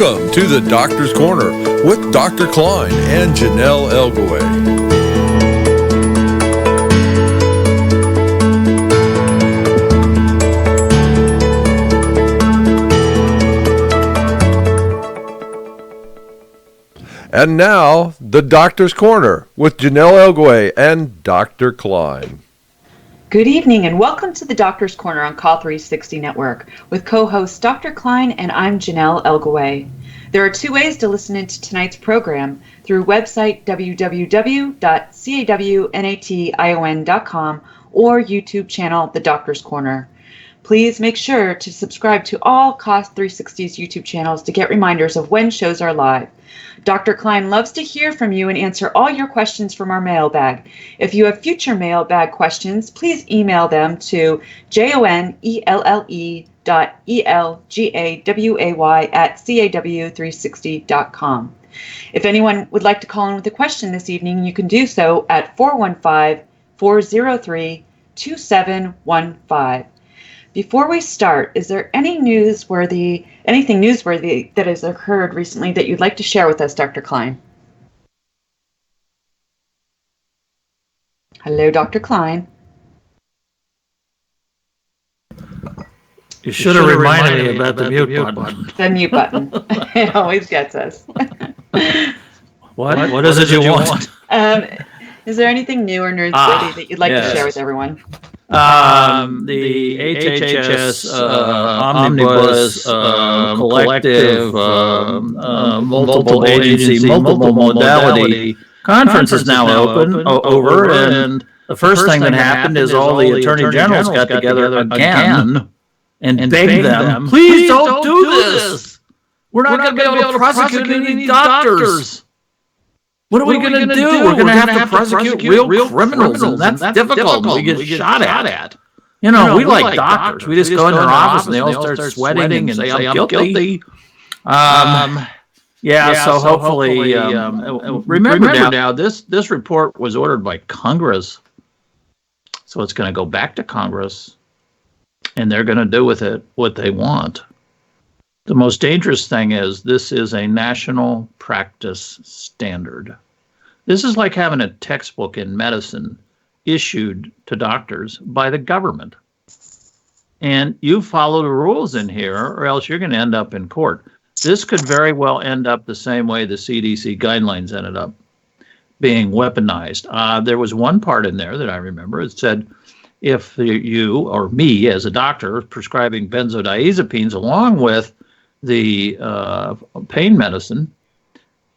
Welcome to the Doctor's Corner with Dr. KLINE and JONELLE ELGAWAY. And now, the Doctor's Corner with JONELLE ELGAWAY and Dr. KLINE. Good evening and welcome to the Doctor's Corner on Call 360 Network with co-host Dr. KLINE and I'm JONELLE ELGAWAY. There are two ways to listen into tonight's program: through website www.cawnation.com or YouTube channel The Doctor's Corner. Please make sure to subscribe to all Cost 360's YouTube channels to get reminders of when shows are live. Dr. KLINE loves to hear from you and answer all your questions from our mailbag. If you have future mailbag questions, please email them to jonelle.elgaway@caw360.com. If anyone would like to call in with a question this evening, you can do so at 415-403-2715. Before we start, is there anything newsworthy that has occurred recently that you'd like to share with us, Dr. KLINE? Hello, Dr. KLINE. You should have reminded me about the mute button. The mute button. It always gets us. What is it you want? Is there anything new or newsworthy that you'd like to share with everyone? The HHS Omnibus Collective Multiple Agency, Multiple Modality Conference is now over, and the first thing that happened is all the Attorney Generals got together again and begged them, please don't do this. We're not going to be able to prosecute any doctors. What are we going to do? We're going to have to prosecute real criminals, and that's difficult. We get shot at. You know, we like doctors. We just go in their office and they all start sweating and say, I'm guilty. So hopefully, remember now, this report was ordered by Congress. So it's going to go back to Congress, and they're going to do with it what they want. The most dangerous thing is this is a national practice standard. This is like having a textbook in medicine issued to doctors by the government. And you follow the rules in here, or else you're going to end up in court. This could very well end up the same way the CDC guidelines ended up being weaponized. There was one part in there that I remember. It said, if you or me as a doctor prescribing benzodiazepines along with the pain medicine,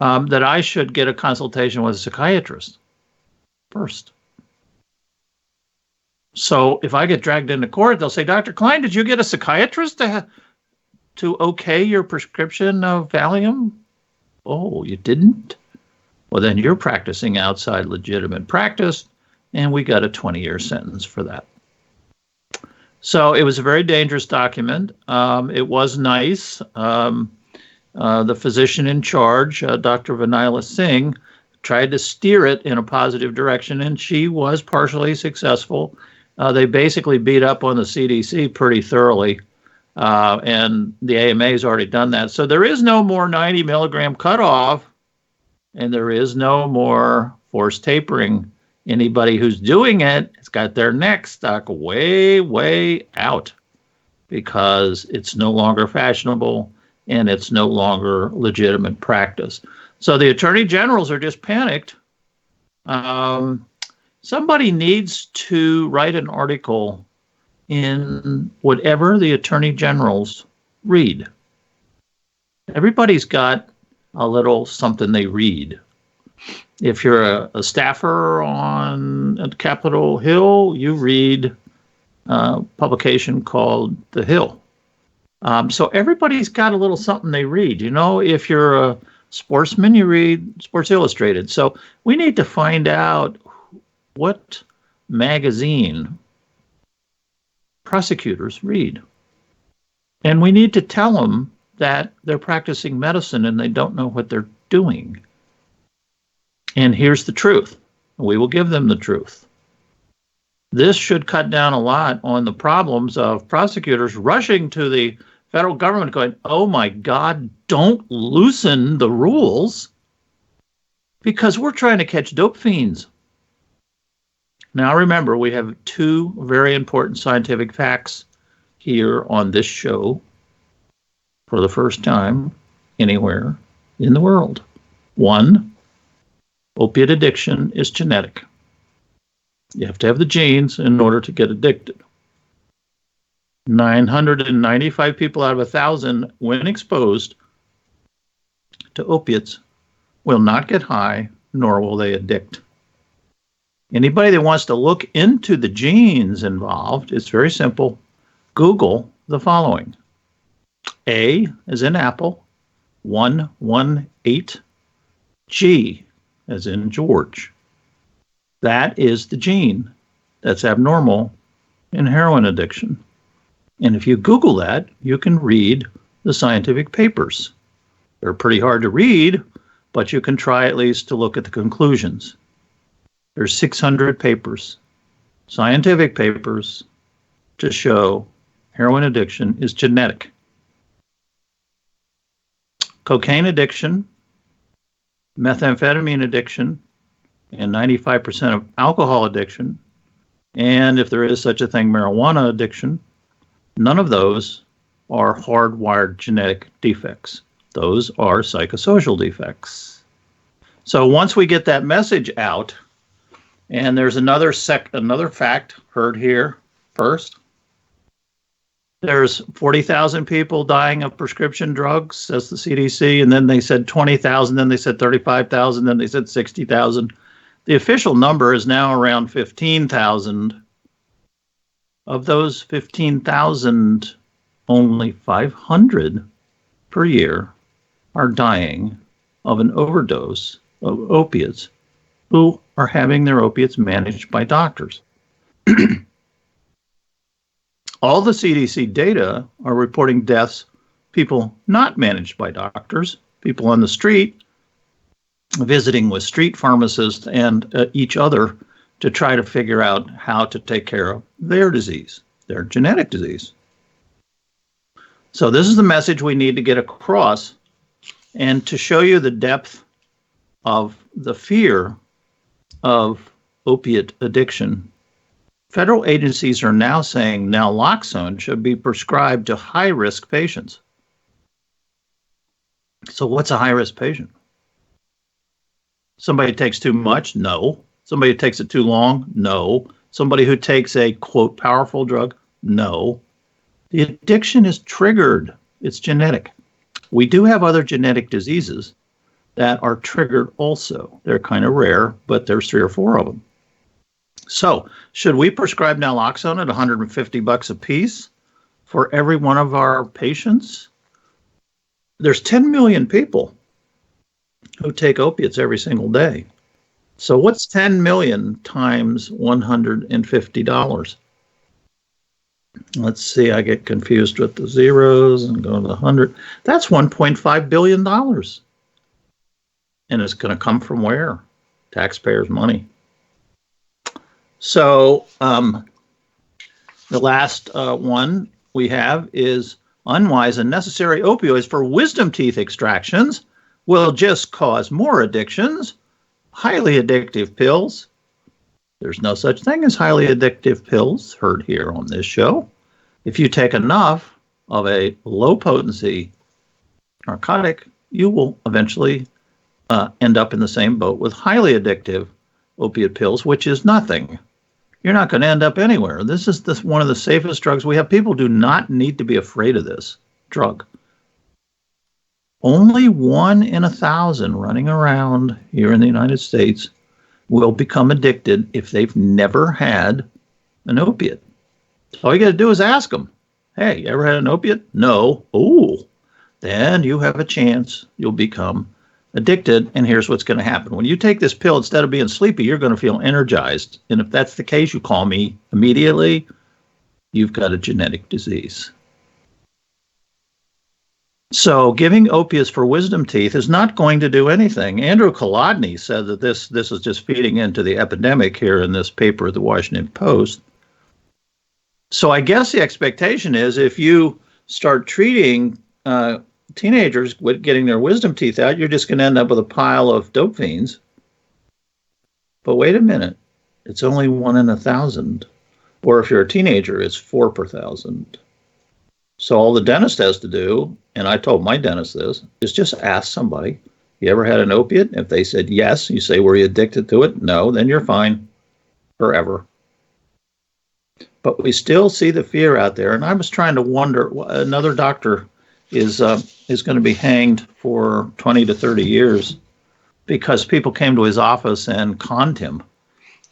that I should get a consultation with a psychiatrist first. So if I get dragged into court, they'll say, Dr. KLINE, did you get a psychiatrist to okay your prescription of Valium? Oh, you didn't? Well, then you're practicing outside legitimate practice, and we got a 20-year sentence for that. So it was a very dangerous document. It was nice. The physician in charge, Dr. Vinayla Singh, tried to steer it in a positive direction, and she was partially successful. They basically beat up on the CDC pretty thoroughly, and the AMA has already done that. So there is no more 90 milligram cutoff, and there is no more forced tapering. Anybody who's doing it has got their neck stuck way, way out because it's no longer fashionable and it's no longer legitimate practice. So the attorney generals are just panicked. Somebody needs to write an article in whatever the attorney generals read. Everybody's got a little something they read. If you're a staffer at Capitol Hill, you read a publication called The Hill. So everybody's got a little something they read. You know, if you're a sportsman, you read Sports Illustrated. So we need to find out what magazine prosecutors read. And we need to tell them that they're practicing medicine and they don't know what they're doing. And here's the truth. We will give them the truth. This should cut down a lot on the problems of prosecutors rushing to the federal government going, oh my God, don't loosen the rules because we're trying to catch dope fiends. Now remember, we have two very important scientific facts here on this show for the first time anywhere in the world. One, opiate addiction is genetic. You have to have the genes in order to get addicted. 995 people out of 1,000, when exposed to opiates, will not get high, nor will they addict. Anybody that wants to look into the genes involved, it's very simple. Google the following. A as in apple, 118, G as in George. That is the gene that's abnormal in heroin addiction. And if you Google that, you can read the scientific papers. They're pretty hard to read, but you can try at least to look at the conclusions. There's 600 papers, scientific papers, to show heroin addiction is genetic. Cocaine addiction, methamphetamine addiction, and 95% of alcohol addiction, and if there is such a thing, marijuana addiction, none of those are hardwired genetic defects. Those are psychosocial defects. So once we get that message out, and there's another fact heard here first. There's 40,000 people dying of prescription drugs, says the CDC, and then they said 20,000, then they said 35,000, then they said 60,000. The official number is now around 15,000. Of those 15,000, only 500 per year are dying of an overdose of opiates who are having their opiates managed by doctors. All the CDC data are reporting deaths, people not managed by doctors, people on the street, visiting with street pharmacists and each other to try to figure out how to take care of their disease, their genetic disease. So this is the message we need to get across, and to show you the depth of the fear of opiate addiction. Federal agencies are now saying naloxone should be prescribed to high-risk patients. So what's a high-risk patient? Somebody who takes too much? No. Somebody who takes it too long? No. Somebody who takes a, quote, powerful drug? No. The addiction is triggered. It's genetic. We do have other genetic diseases that are triggered also. They're kind of rare, but there's 3 or 4 of them. So, should we prescribe naloxone at $150 a piece for every one of our patients? There's 10 million people who take opiates every single day. So what's 10 million times $150? Let's see, I get confused with the zeros and go to the 100. That's $1.5 billion. And it's going to come from where? Taxpayers' money. So the last one we have is unwise and necessary opioids for wisdom teeth extractions will just cause more addictions. Highly addictive pills. There's no such thing as highly addictive pills, heard here on this show. If you take enough of a low potency narcotic, you will eventually end up in the same boat with highly addictive opiate pills, which is nothing. You're not going to end up anywhere. This is one of the safest drugs we have. People do not need to be afraid of this drug. Only 1 in 1,000 running around here in the United States will become addicted if they've never had an opiate. So all you got to do is ask them, hey, you ever had an opiate? No. Oh, then you have a chance you'll become addicted, and here's what's going to happen. When you take this pill, instead of being sleepy, you're going to feel energized. And if that's the case, you call me immediately. You've got a genetic disease. So giving opiates for wisdom teeth is not going to do anything. Andrew Kolodny said that this is just feeding into the epidemic here in this paper at the Washington Post. So I guess the expectation is if you start treating teenagers with getting their wisdom teeth out, you're just going to end up with a pile of dope fiends. But wait a minute, it's only 1 in 1,000. Or if you're a teenager, it's 4 per 1,000. So all the dentist has to do, and I told my dentist this, is just ask somebody, you ever had an opiate? If they said yes, you say, were you addicted to it? No, then you're fine forever. But we still see the fear out there. And I was trying to wonder, another doctor is going to be hanged for 20 to 30 years because people came to his office and conned him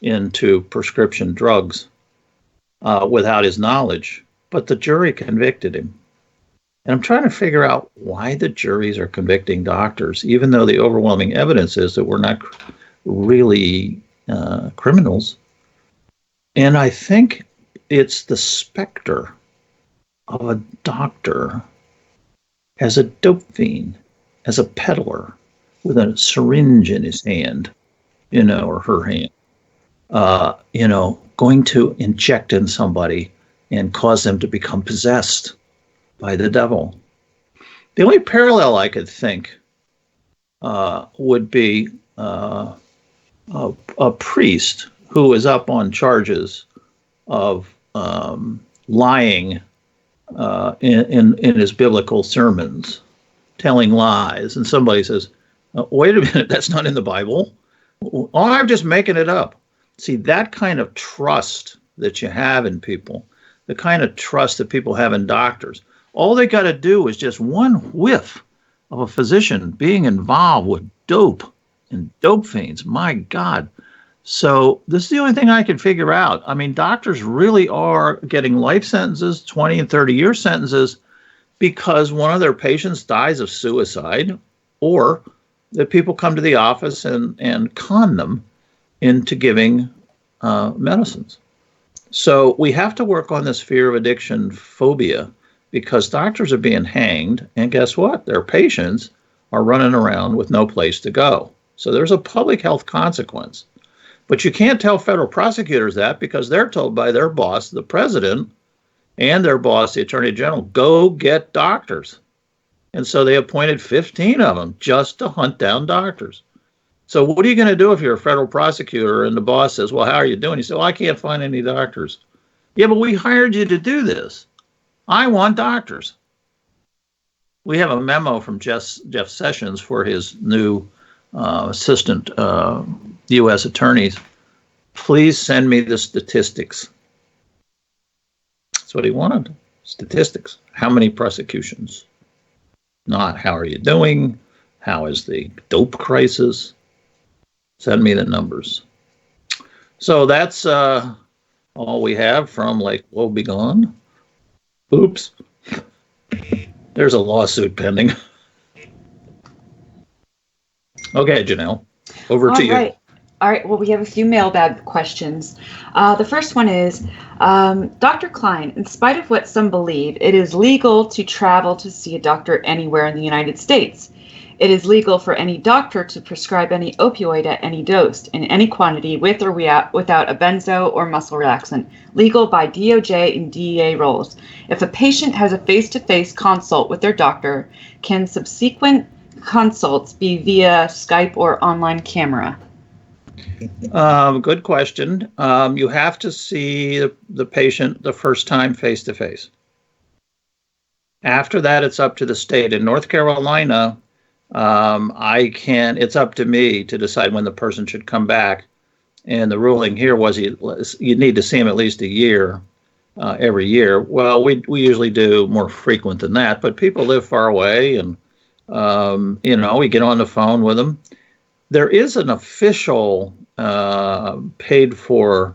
into prescription drugs without his knowledge. But the jury convicted him. And I'm trying to figure out why the juries are convicting doctors, even though the overwhelming evidence is that we're not really criminals. And I think it's the specter of a doctor as a dope fiend, as a peddler with a syringe in his hand, or her hand, going to inject in somebody and cause them to become possessed by the devil. The only parallel I could think would be a priest who is up on charges of lying in his biblical sermons, telling lies, and somebody says, wait a minute, that's not in the Bible. Oh, I'm just making it up. See, that kind of trust that you have in people, the kind of trust that people have in doctors, all they got to do is just one whiff of a physician being involved with dope and dope fiends. My God. So this is the only thing I can figure out. I mean, doctors really are getting life sentences, 20 and 30-year sentences, because one of their patients dies of suicide, or that people come to the office and con them into giving medicines. So we have to work on this fear of addiction phobia, because doctors are being hanged, and guess what? Their patients are running around with no place to go. So there's a public health consequence. But you can't tell federal prosecutors that, because they're told by their boss, the president, and their boss, the attorney general, go get doctors. And so they appointed 15 of them just to hunt down doctors. So what are you going to do if you're a federal prosecutor and the boss says, well, how are you doing? You say, well, I can't find any doctors. Yeah, but we hired you to do this. I want doctors. We have a memo from Jeff Sessions for his new assistant U.S. attorneys. Please send me the statistics. That's what he wanted. Statistics. How many prosecutions? Not how are you doing? How is the dope crisis? Send me the numbers. So that's all we have from Lake Woebegone. Oops. There's a lawsuit pending. Okay, Janelle, over to you. All right. Well, we have a few mailbag questions. The first one is, Dr. Kline, in spite of what some believe, it is legal to travel to see a doctor anywhere in the United States. It is legal for any doctor to prescribe any opioid at any dose, in any quantity, with or without a benzo or muscle relaxant, legal by DOJ and DEA rules. If a patient has a face-to-face consult with their doctor, can subsequent consults be via Skype or online camera? Good question. You have to see the patient the first time face-to-face. After that, it's up to the state. In North Carolina, it's up to me to decide when the person should come back. And the ruling here was you need to see him at least a year, every year. Well, we usually do more frequent than that, but people live far away, and we get on the phone with them. There is an official paid for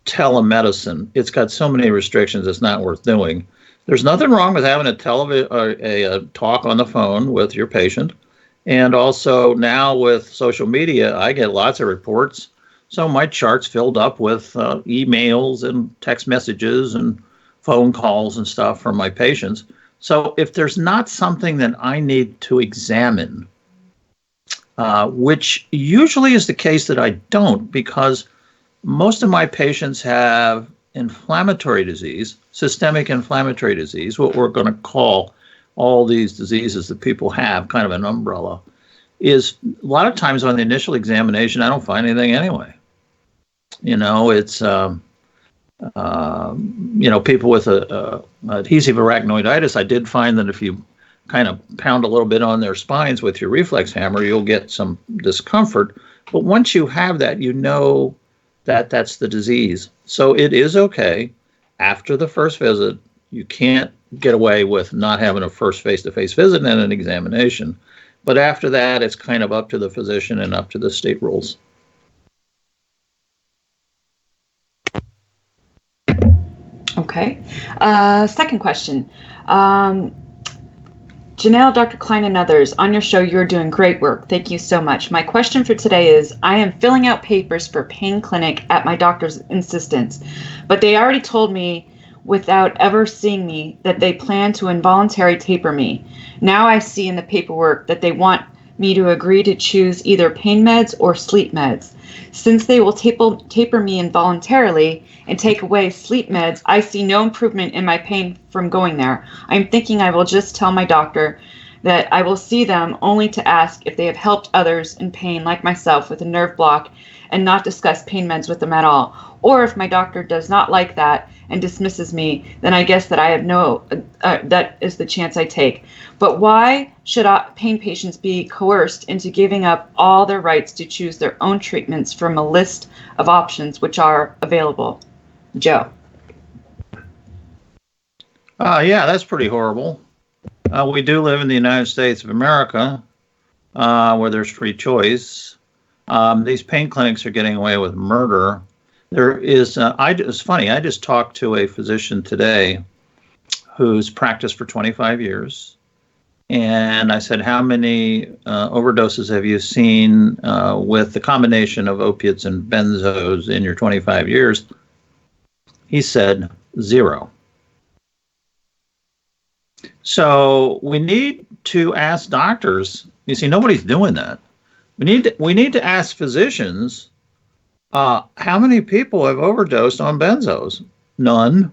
telemedicine. It's got so many restrictions, it's not worth doing. There's nothing wrong with having a talk on the phone with your patient. And also now with social media, I get lots of reports. So my chart's filled up with emails and text messages and phone calls and stuff from my patients. So if there's not something that I need to examine, which usually is the case that I don't, because most of my patients have inflammatory disease, systemic inflammatory disease, what we're going to call all these diseases that people have, kind of an umbrella, is a lot of times on the initial examination, I don't find anything anyway. It's, people with adhesive arachnoiditis, I did find that if you kind of pound a little bit on their spines with your reflex hammer, you'll get some discomfort. But once you have that, you know that that's the disease. So it is okay after the first visit. You can't get away with not having a first face-to-face visit and an examination. But after that, it's kind of up to the physician and up to the state rules. Okay. Second question. Jonelle, Dr. Kline, and others, on your show, you're doing great work. Thank you so much. My question for today is, I am filling out papers for pain clinic at my doctor's insistence, but they already told me without ever seeing me that they plan to involuntarily taper me. Now I see in the paperwork that they want me to agree to choose either pain meds or sleep meds. Since they will taper me involuntarily and take away sleep meds, I see no improvement in my pain from going there. I'm thinking I will just tell my doctor that I will see them only to ask if they have helped others in pain like myself with a nerve block and not discuss pain meds with them at all. Or if my doctor does not like that and dismisses me, then I guess that I have that is the chance I take. But why should pain patients be coerced into giving up all their rights to choose their own treatments from a list of options which are available? Joe. Yeah, that's pretty horrible. We do live in the United States of America, where there's free choice. These pain clinics are getting away with murder. There is, it's funny, I just talked to a physician today who's practiced for 25 years. And I said, how many overdoses have you seen with the combination of opiates and benzos in your 25 years? He said 0. So we need to ask doctors. You see, nobody's doing that. We need to ask physicians, how many people have overdosed on benzos? None.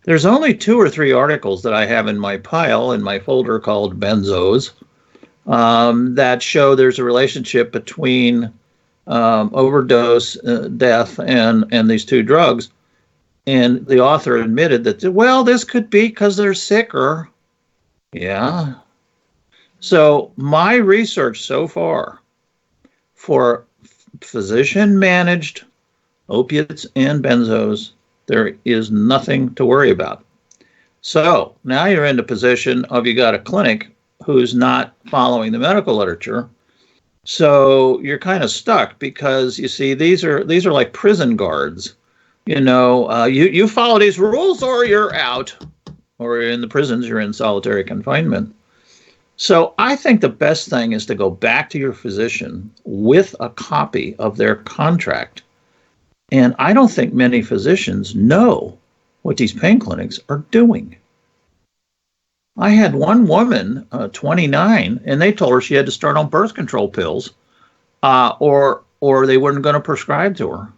There's only 2 or 3 articles that I have in my pile in my folder called benzos that show there's a relationship between overdose, death, and these 2 drugs. And the author admitted that, well, this could be because they're sicker. Yeah. So my research so far for physician-managed opiates and benzos, there is nothing to worry about. So now you're in the position of you got a clinic who's not following the medical literature. So you're kind of stuck because, you see, these are like prison guards. You follow these rules or you're out, or in the prisons, you're in solitary confinement. So I think the best thing is to go back to your physician with a copy of their contract. And I don't think many physicians know what these pain clinics are doing. I had one woman, 29, and they told her she had to start on birth control pills, or they weren't going to prescribe to her.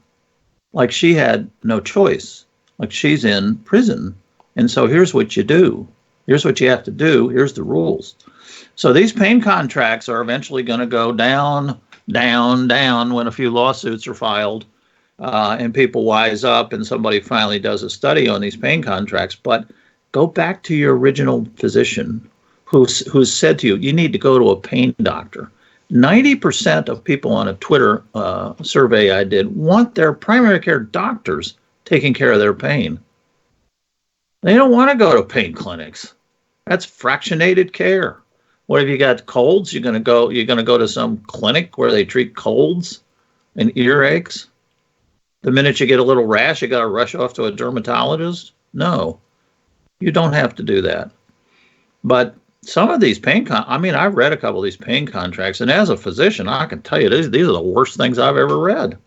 Like she had no choice, like she's in prison. And so here's what you do. Here's what you have to do. Here's the rules. So these pain contracts are eventually going to go down, down, down when a few lawsuits are filed and people wise up and somebody finally does a study on these pain contracts. But go back to your original physician who's said to you, you need to go to a pain doctor. 90% of people on a Twitter survey I did want their primary care doctors taking care of their pain. They don't want to go to pain clinics. That's fractionated care. What if you got colds? You're gonna go to some clinic where they treat colds and earaches? The minute you get a little rash, you got to rush off to a dermatologist? No, you don't have to do that. But some of these I've read a couple of these pain contracts, and as a physician, I can tell you these are the worst things I've ever read.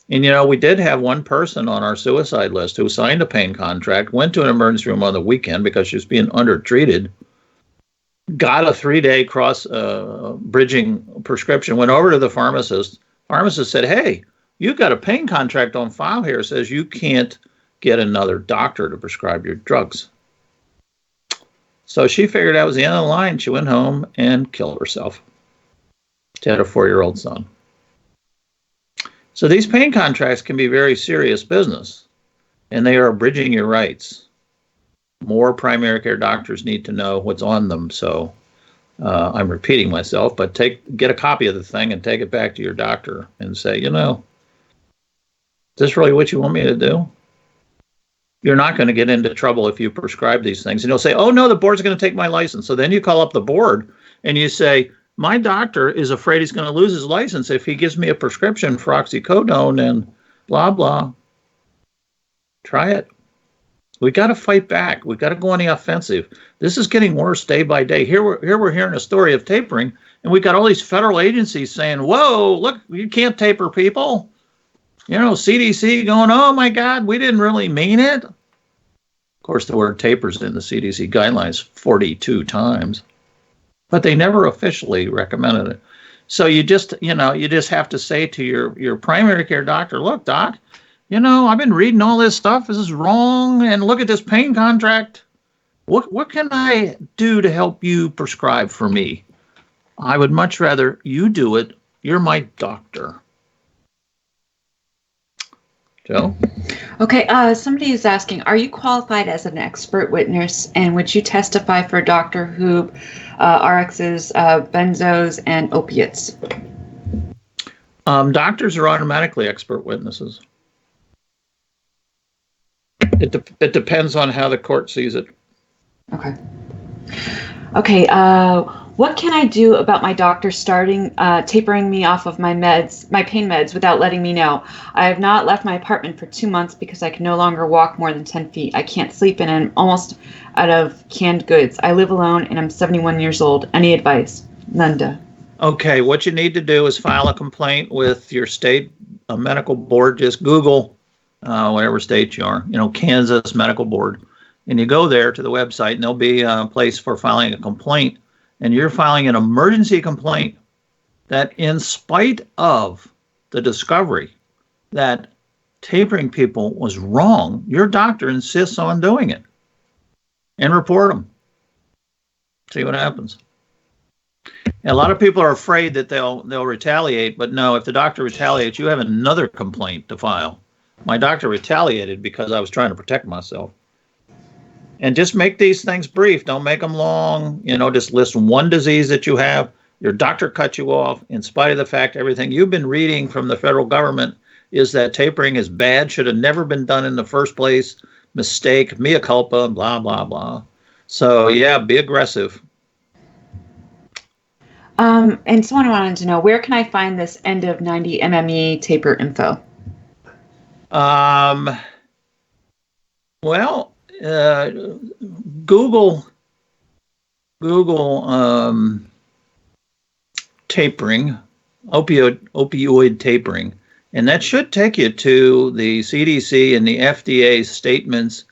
And, we did have one person on our suicide list who signed a pain contract, went to an emergency room on the weekend because she was being undertreated, got a 3-day bridging prescription, went over to the pharmacist. Pharmacist said, hey, you've got a pain contract on file here. It says you can't get another doctor to prescribe your drugs. So she figured that was the end of the line. She went home and killed herself. She had a 4-year-old son. So these pain contracts can be very serious business, and they are abridging your rights. More primary care doctors need to know what's on them. So I'm repeating myself, but get a copy of the thing and take it back to your doctor and say, is this really what you want me to do? You're not going to get into trouble if you prescribe these things. And you'll say, oh, no, the board's going to take my license. So then you call up the board and you say, my doctor is afraid he's going to lose his license if he gives me a prescription for oxycodone and blah, blah. Try it. We got to fight back. We got to go on the offensive. This is getting worse day by day. Here we're hearing a story of tapering, and we got all these federal agencies saying, whoa, look, you can't taper people. CDC going, oh, my God, we didn't really mean it. Of course, the word taper's in the CDC guidelines 42 times, but they never officially recommended it. So you just have to say to your primary care doctor, look, doc, I've been reading all this stuff. This is wrong. And look at this pain contract. What can I do to help you prescribe for me? I would much rather you do it. You're my doctor. Joe? Okay, somebody is asking, are you qualified as an expert witness, and would you testify for Dr. Who RXs, benzos, and opiates? Doctors are automatically expert witnesses. It depends on how the court sees it. Okay. Okay, what can I do about my doctor starting tapering me off of my pain meds without letting me know? I have not left my apartment for 2 months because I can no longer walk more than 10 feet. I can't sleep and I'm almost out of canned goods. I live alone and I'm 71 years old. Any advice? Nanda. Okay, what you need to do is file a complaint with your state medical board. Just Google whatever state you are, Kansas Medical Board. And you go there to the website and there'll be a place for filing a complaint. And you're filing an emergency complaint that in spite of the discovery that tapering people was wrong, your doctor insists on doing it. And report them. See what happens. And a lot of people are afraid that they'll retaliate, but no, if the doctor retaliates, you have another complaint to file. My doctor retaliated because I was trying to protect myself. And just make these things brief. Don't make them long. Just list one disease that you have. Your doctor cut you off in spite of the fact everything you've been reading from the federal government is that tapering is bad, should have never been done in the first place, mistake, mea culpa, blah, blah, blah. So, yeah, be aggressive. And someone wanted to know, where can I find this end of 90 MME taper info? Google tapering, opioid tapering, and that should take you to the CDC and the FDA statements.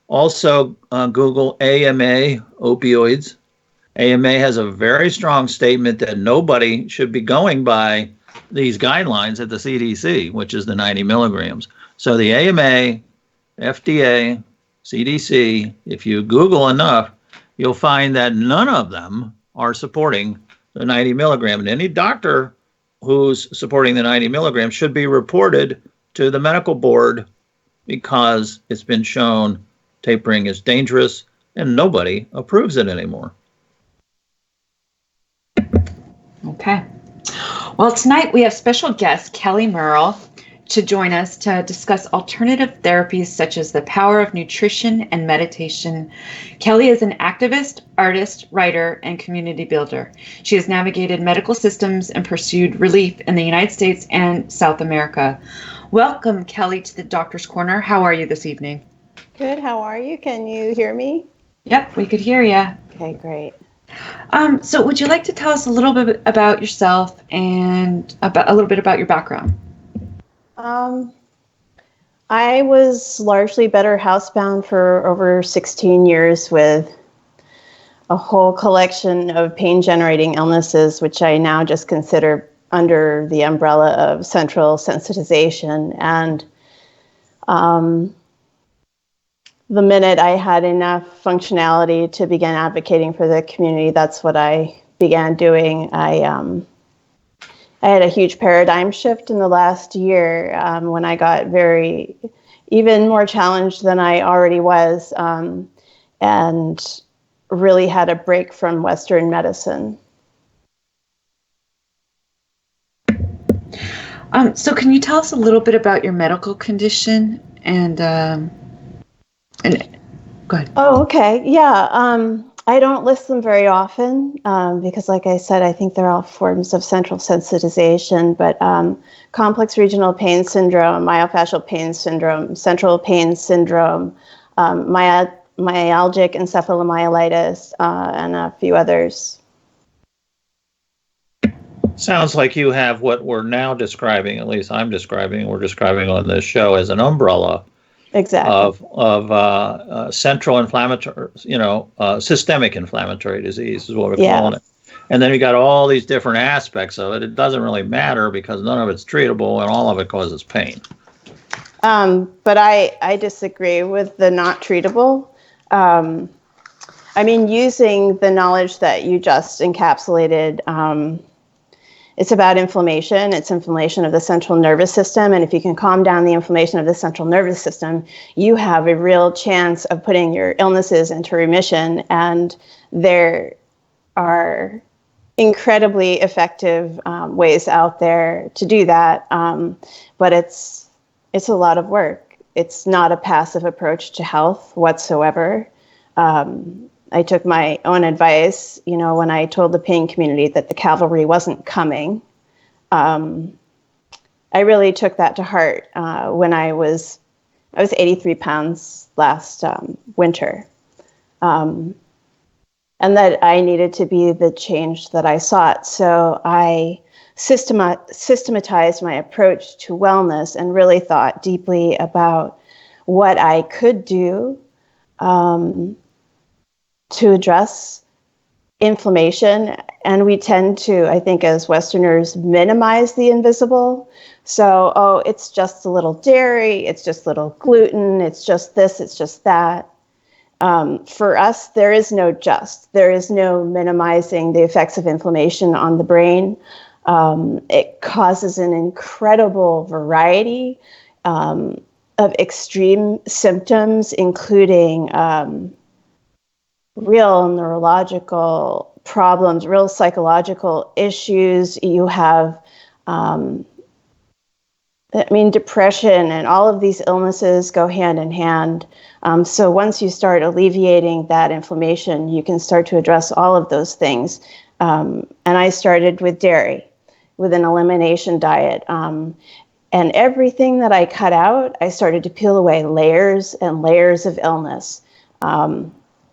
Also, Google AMA, opioids. AMA has a very strong statement that nobody should be going by these guidelines at the CDC, which is the 90 milligrams. So the AMA, FDA, CDC, if you Google enough, you'll find that none of them are supporting the 90 milligram. And any doctor who's supporting the 90 milligram should be reported to the medical board because it's been shown tapering is dangerous and nobody approves it anymore. Okay. Well, tonight we have special guest Kelly Merle to join us to discuss alternative therapies such as the power of nutrition and meditation. Kelly is an activist, artist, writer, and community builder. She has navigated medical systems and pursued relief in the United States and South America. Welcome, Kelly, to the Doctor's Corner. How are you this evening? Good. How are you? Can you hear me? Yep, we could hear you. Okay, great. So would you like to tell us a little bit about yourself and a little bit about your background? I was largely better housebound for over 16 years with a whole collection of pain-generating illnesses, which I now just consider under the umbrella of central sensitization. And the minute I had enough functionality to begin advocating for the community, that's what I began doing. I had a huge paradigm shift in the last year when I got even more challenged than I already was, and really had a break from Western medicine. So can you tell us a little bit about your medical condition and go ahead. Oh, okay. Yeah. I don't list them very often because, like I said, I think they're all forms of central sensitization, but complex regional pain syndrome, myofascial pain syndrome, central pain syndrome, myalgic encephalomyelitis, and a few others. Sounds like you have what we're now describing, at least we're describing on this show as an umbrella Exactly. of central inflammatory, systemic inflammatory disease is what we're calling it. And then you got all these different aspects of it. It doesn't really matter because none of it's treatable and all of it causes pain. But I disagree with the not treatable. Using the knowledge that you just encapsulated, it's about inflammation. It's inflammation of the central nervous system. And if you can calm down the inflammation of the central nervous system, you have a real chance of putting your illnesses into remission. And there are incredibly effective ways out there to do that. But it's a lot of work. It's not a passive approach to health whatsoever. I took my own advice, when I told the pain community that the cavalry wasn't coming. I really took that to heart when I was 83 pounds last winter. And that I needed to be the change that I sought. So I systematized my approach to wellness and really thought deeply about what I could do to address inflammation. And we tend to, I think, as Westerners, minimize the invisible. So, it's just a little dairy, it's just a little gluten, it's just this, it's just that. For us, there is no minimizing the effects of inflammation on the brain. It causes an incredible variety of extreme symptoms, including real neurological problems, real psychological issues. You have, depression, and all of these illnesses go hand in hand. So once you start alleviating that inflammation, you can start to address all of those things. And I started with dairy, with an elimination diet. And everything that I cut out, I started to peel away layers and layers of illness.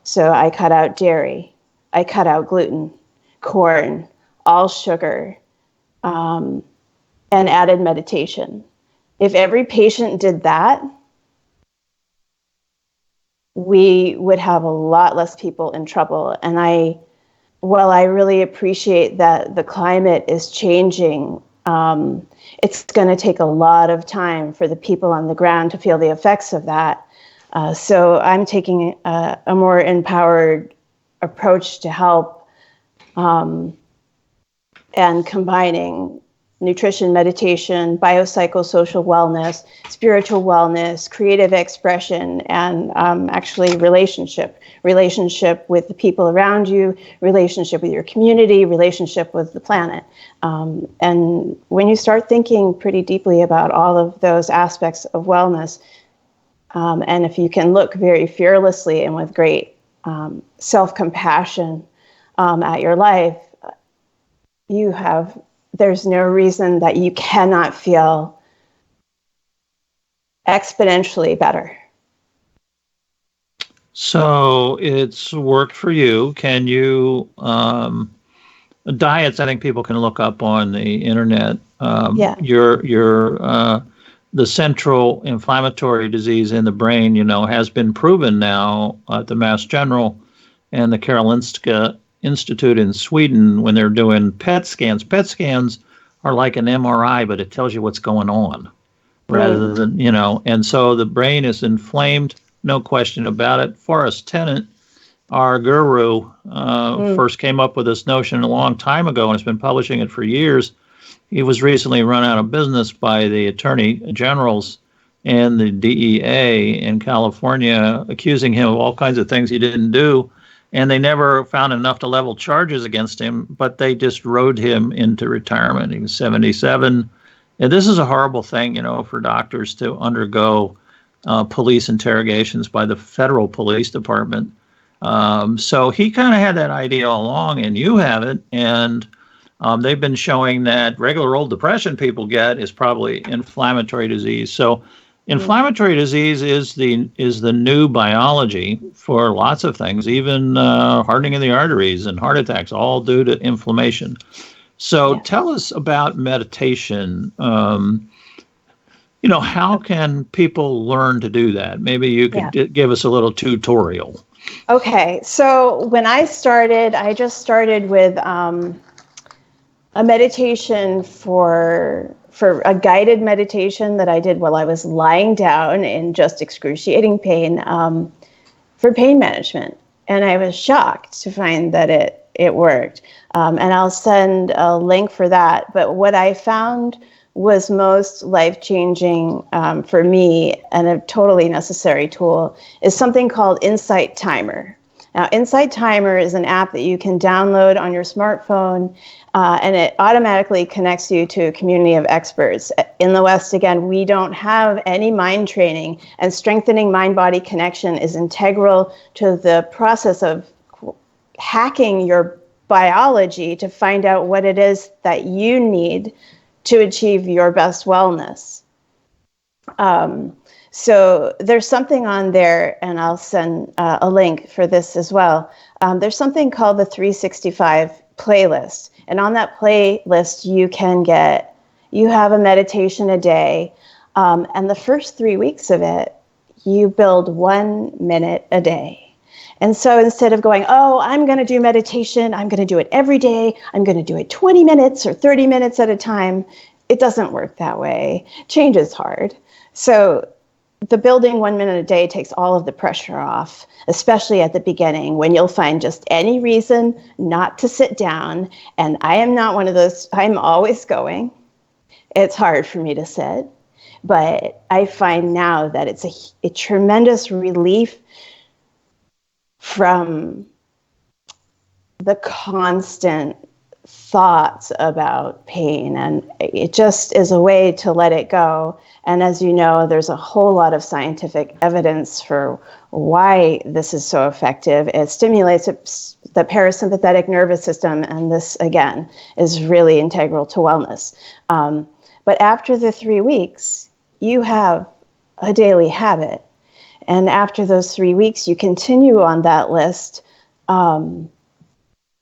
So I cut out dairy, I cut out gluten, corn, all sugar, and added meditation. If every patient did that, we would have a lot less people in trouble. And while I really appreciate that the climate is changing, it's going to take a lot of time for the people on the ground to feel the effects of that. So I'm taking a more empowered approach to help, and combining nutrition, meditation, biopsychosocial wellness, spiritual wellness, creative expression, and actually relationship with the people around you, relationship with your community, relationship with the planet. And when you start thinking pretty deeply about all of those aspects of wellness, and if you can look very fearlessly and with great self-compassion at your life, there's no reason that you cannot feel exponentially better. So it's worked for you. Can you, diets, I think people can look up on the internet. The central inflammatory disease in the brain, has been proven now at the Mass General and the Karolinska Institute in Sweden when they're doing PET scans. PET scans are like an MRI, but it tells you what's going on rather than, and so the brain is inflamed no question about it. Forrest Tennant, our guru, first came up with this notion a long time ago and has been publishing it for years. He was recently run out of business by the attorney generals and the DEA in California, accusing him of all kinds of things he didn't do. And they never found enough to level charges against him, but they just rode him into retirement. He was 77. And this is a horrible thing, for doctors to undergo police interrogations by the federal police department. So he kind of had that idea all along, and you have it. And they've been showing that regular old depression people get is probably inflammatory disease. So inflammatory disease is the new biology for lots of things, even hardening of the arteries and heart attacks, all due to inflammation. So tell us about meditation. How can people learn to do that? Maybe you could give us a little tutorial. Okay, so when I just started with a meditation for a guided meditation that I did while I was lying down in just excruciating pain for pain management. And I was shocked to find that it worked. And I'll send a link for that. But what I found was most life-changing for me, and a totally necessary tool, is something called Insight Timer. Now, Insight Timer is an app that you can download on your smartphone, and it automatically connects you to a community of experts. In the West, again, we don't have any mind training, and strengthening mind-body connection is integral to the process of hacking your biology to find out what it is that you need to achieve your best wellness. So there's something on there, and I'll send a link for this as well. There's something called the 365 playlist. And on that playlist, you have a meditation a day. And the first 3 weeks of it, you build 1 minute a day. And so instead of going, I'm going to do meditation, I'm going to do it every day, I'm going to do it 20 minutes or 30 minutes at a time, it doesn't work that way. Change is hard. So the building 1 minute a day takes all of the pressure off, especially at the beginning when you'll find just any reason not to sit down. And I am not one of those, I'm always going. It's hard for me to sit, but I find now that it's a tremendous relief from the constant thoughts about pain, and it just is a way to let it go. And as you know, there's a whole lot of scientific evidence for why this is so effective. It stimulates the parasympathetic nervous system, and this, again, is really integral to wellness. But after the 3 weeks, you have a daily habit. And after those 3 weeks, you continue on that list, and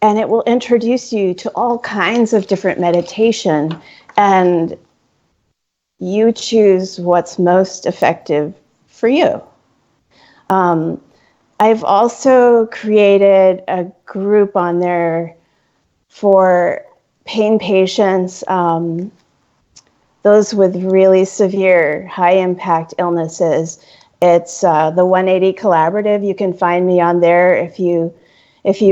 it will introduce you to all kinds of different meditation, and you choose what's most effective for you. I've also created a group on there for pain patients, those with really severe, high-impact illnesses. It's the 180 Collaborative. You can find me on there if you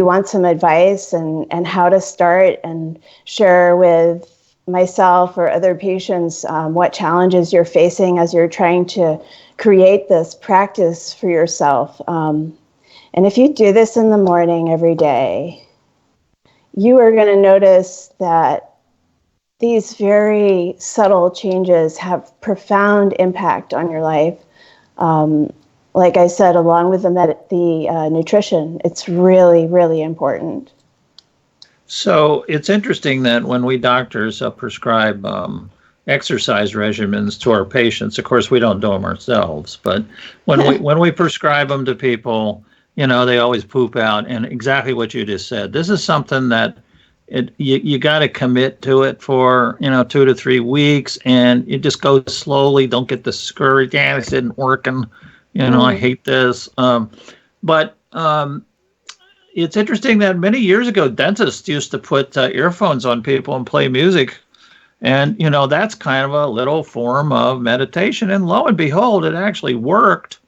want some advice and how to start and share with myself or other patients what challenges you're facing as you're trying to create this practice for yourself. And if you do this in the morning every day, you are going to notice that these very subtle changes have profound impact on your life. Like I said, along with the nutrition, it's really, really important. So it's interesting that when we doctors prescribe exercise regimens to our patients, of course we don't do them ourselves, but when we prescribe them to people, they always poop out. And exactly what you just said, this is something that you got to commit to it for 2 to 3 weeks, and you just go slowly. Don't get discouraged. Yeah, this isn't working. I hate this. But it's interesting that many years ago, dentists used to put earphones on people and play music. And, that's kind of a little form of meditation. And lo and behold, it actually worked.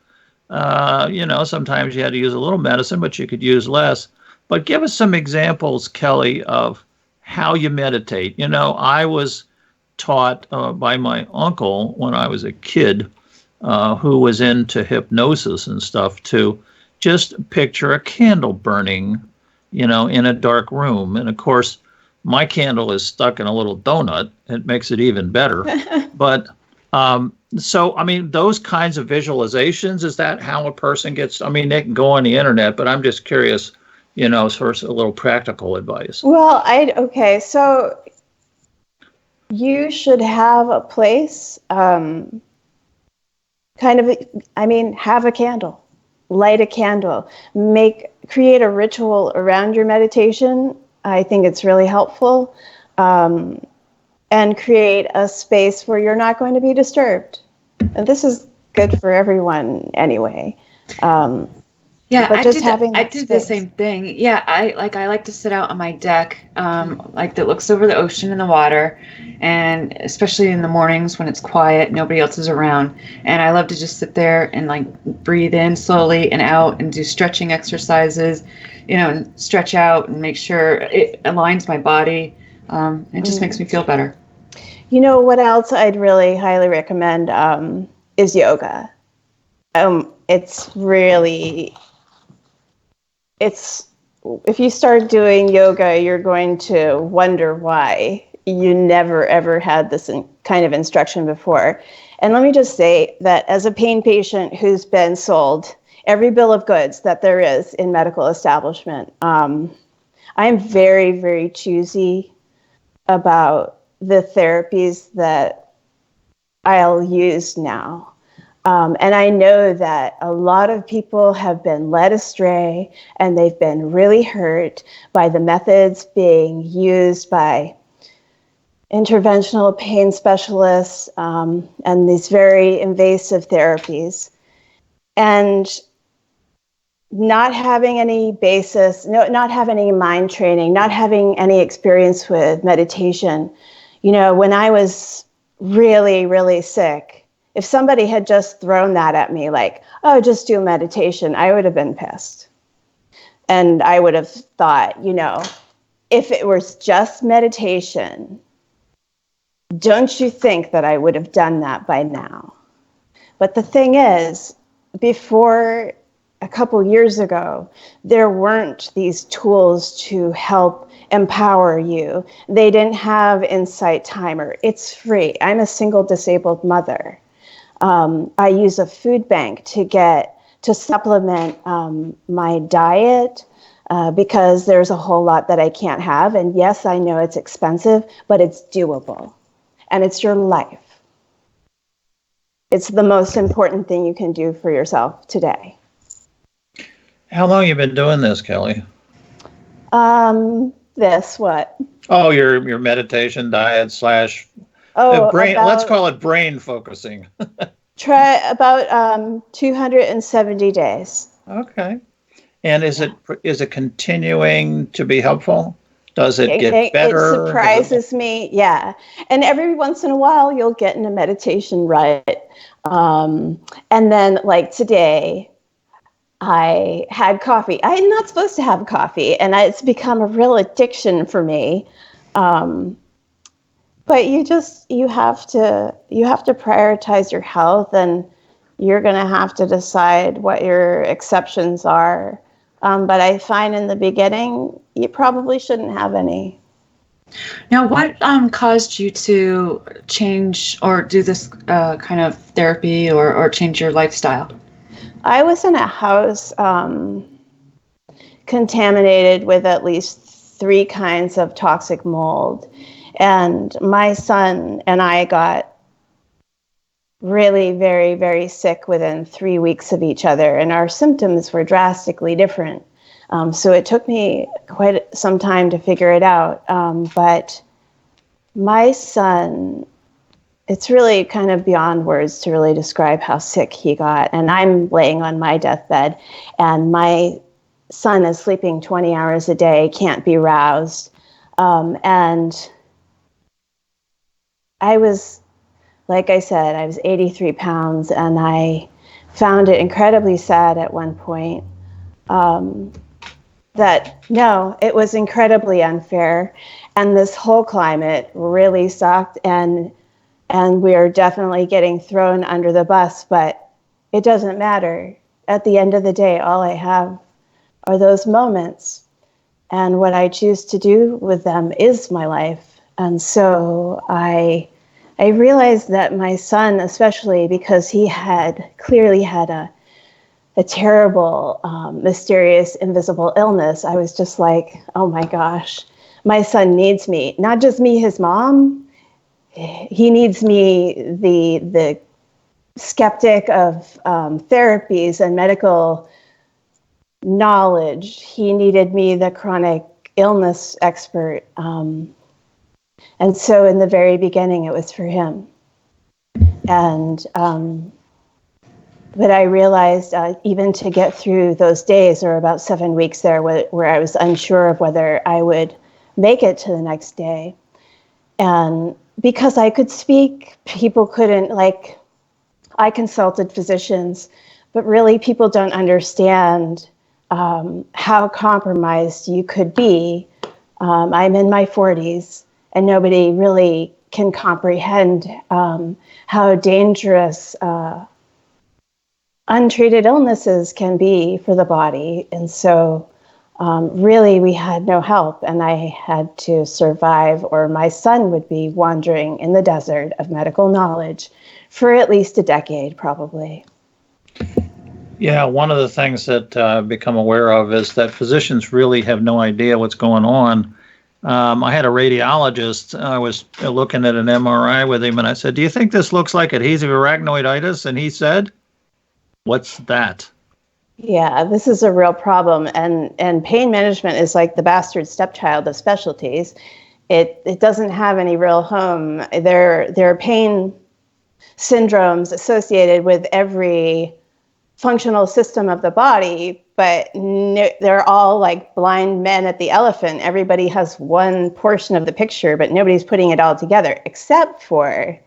Sometimes you had to use a little medicine, but you could use less. But give us some examples, Kelly, of how you meditate. I was taught by my uncle when I was a kid, who was into hypnosis and stuff, to just picture a candle burning, in a dark room. And of course, my candle is stuck in a little donut. It makes it even better. But so, those kinds of visualizations, is that how a person gets? They can go on the internet, but I'm just curious, sort of a little practical advice. Well, so you should have a place, have a candle, light a candle, create a ritual around your meditation. I think it's really helpful. And create a space where you're not going to be disturbed. And this is good for everyone anyway. Yeah, but I do the same thing. Yeah, I like to sit out on my deck, that looks over the ocean and the water, and especially in the mornings when it's quiet, nobody else is around. And I love to just sit there and breathe in slowly and out and do stretching exercises, and stretch out and make sure it aligns my body. It just makes me feel better. What else I'd really highly recommend is yoga. If you start doing yoga, you're going to wonder why you never ever had this kind of instruction before. And let me just say that as a pain patient who's been sold every bill of goods that there is in medical establishment, I'm very, very choosy about the therapies that I'll use now. And I know that a lot of people have been led astray and they've been really hurt by the methods being used by interventional pain specialists and these very invasive therapies. And not having any basis, not having any mind training, not having any experience with meditation. When I was really, really sick, if somebody had just thrown that at me, just do meditation, I would have been pissed. And I would have thought, if it was just meditation, don't you think that I would have done that by now? But the thing is, before a couple years ago, there weren't these tools to help empower you. They didn't have Insight Timer. It's free. I'm a single disabled mother. I use a food bank to supplement my diet because there's a whole lot that I can't have. And yes, I know it's expensive, but it's doable. And it's your life. It's the most important thing you can do for yourself today. How long have you been doing this, Kelly? What? Oh, your meditation diet / brain. Let's call it brain focusing. Try about 270 days. Okay. And is it continuing to be helpful? Does it get better? It surprises me, yeah. And every once in a while, you'll get in a meditation rut. And then, today, I had coffee. I'm not supposed to have coffee, and it's become a real addiction for me. But you have to prioritize your health, and you're going to have to decide what your exceptions are. But I find in the beginning, you probably shouldn't have any. Now, what caused you to change or do this kind of therapy or change your lifestyle? I was in a house contaminated with at least 3 kinds of toxic mold. And my son and I got really very, very sick within 3 weeks of each other. And our symptoms were drastically different. So it took me quite some time to figure it out. But my son, it's really kind of beyond words to really describe how sick he got. And I'm laying on my deathbed, and my son is sleeping 20 hours a day, can't be roused. And I was, like I said, I was 83 pounds, and I found it incredibly sad at one point. That no, it was incredibly unfair, and this whole climate really sucked, and we are definitely getting thrown under the bus, but it doesn't matter. At the end of the day, all I have are those moments, and what I choose to do with them is my life. And so I realized that my son, especially because he had clearly had a terrible, mysterious, invisible illness, I was just like, oh my gosh, my son needs me. Not just me, his mom. He needs me, the skeptic of therapies and medical knowledge. He needed me, the chronic illness expert. And so in the very beginning, it was for him. And but I realized even to get through those days, or about 7 weeks there, where I was unsure of whether I would make it to the next day. And because I could speak, people couldn't, like, I consulted physicians, but really people don't understand how compromised you could be. I'm in my 40s, and nobody really can comprehend how dangerous untreated illnesses can be for the body. And so really we had no help, and I had to survive, or my son would be wandering in the desert of medical knowledge for at least a decade, probably. Yeah, one of the things that I've become aware of is that physicians really have no idea what's going on. I had a radiologist. I was looking at an MRI with him, and I said, "Do you think this looks like adhesive arachnoiditis?" And he said, "What's that?" Yeah, this is a real problem, and pain management is like the bastard stepchild of specialties. It doesn't have any real home. There are pain syndromes associated with every functional system of the body, but they're all like blind men at the elephant. Everybody has one portion of the picture, but nobody's putting it all together, except for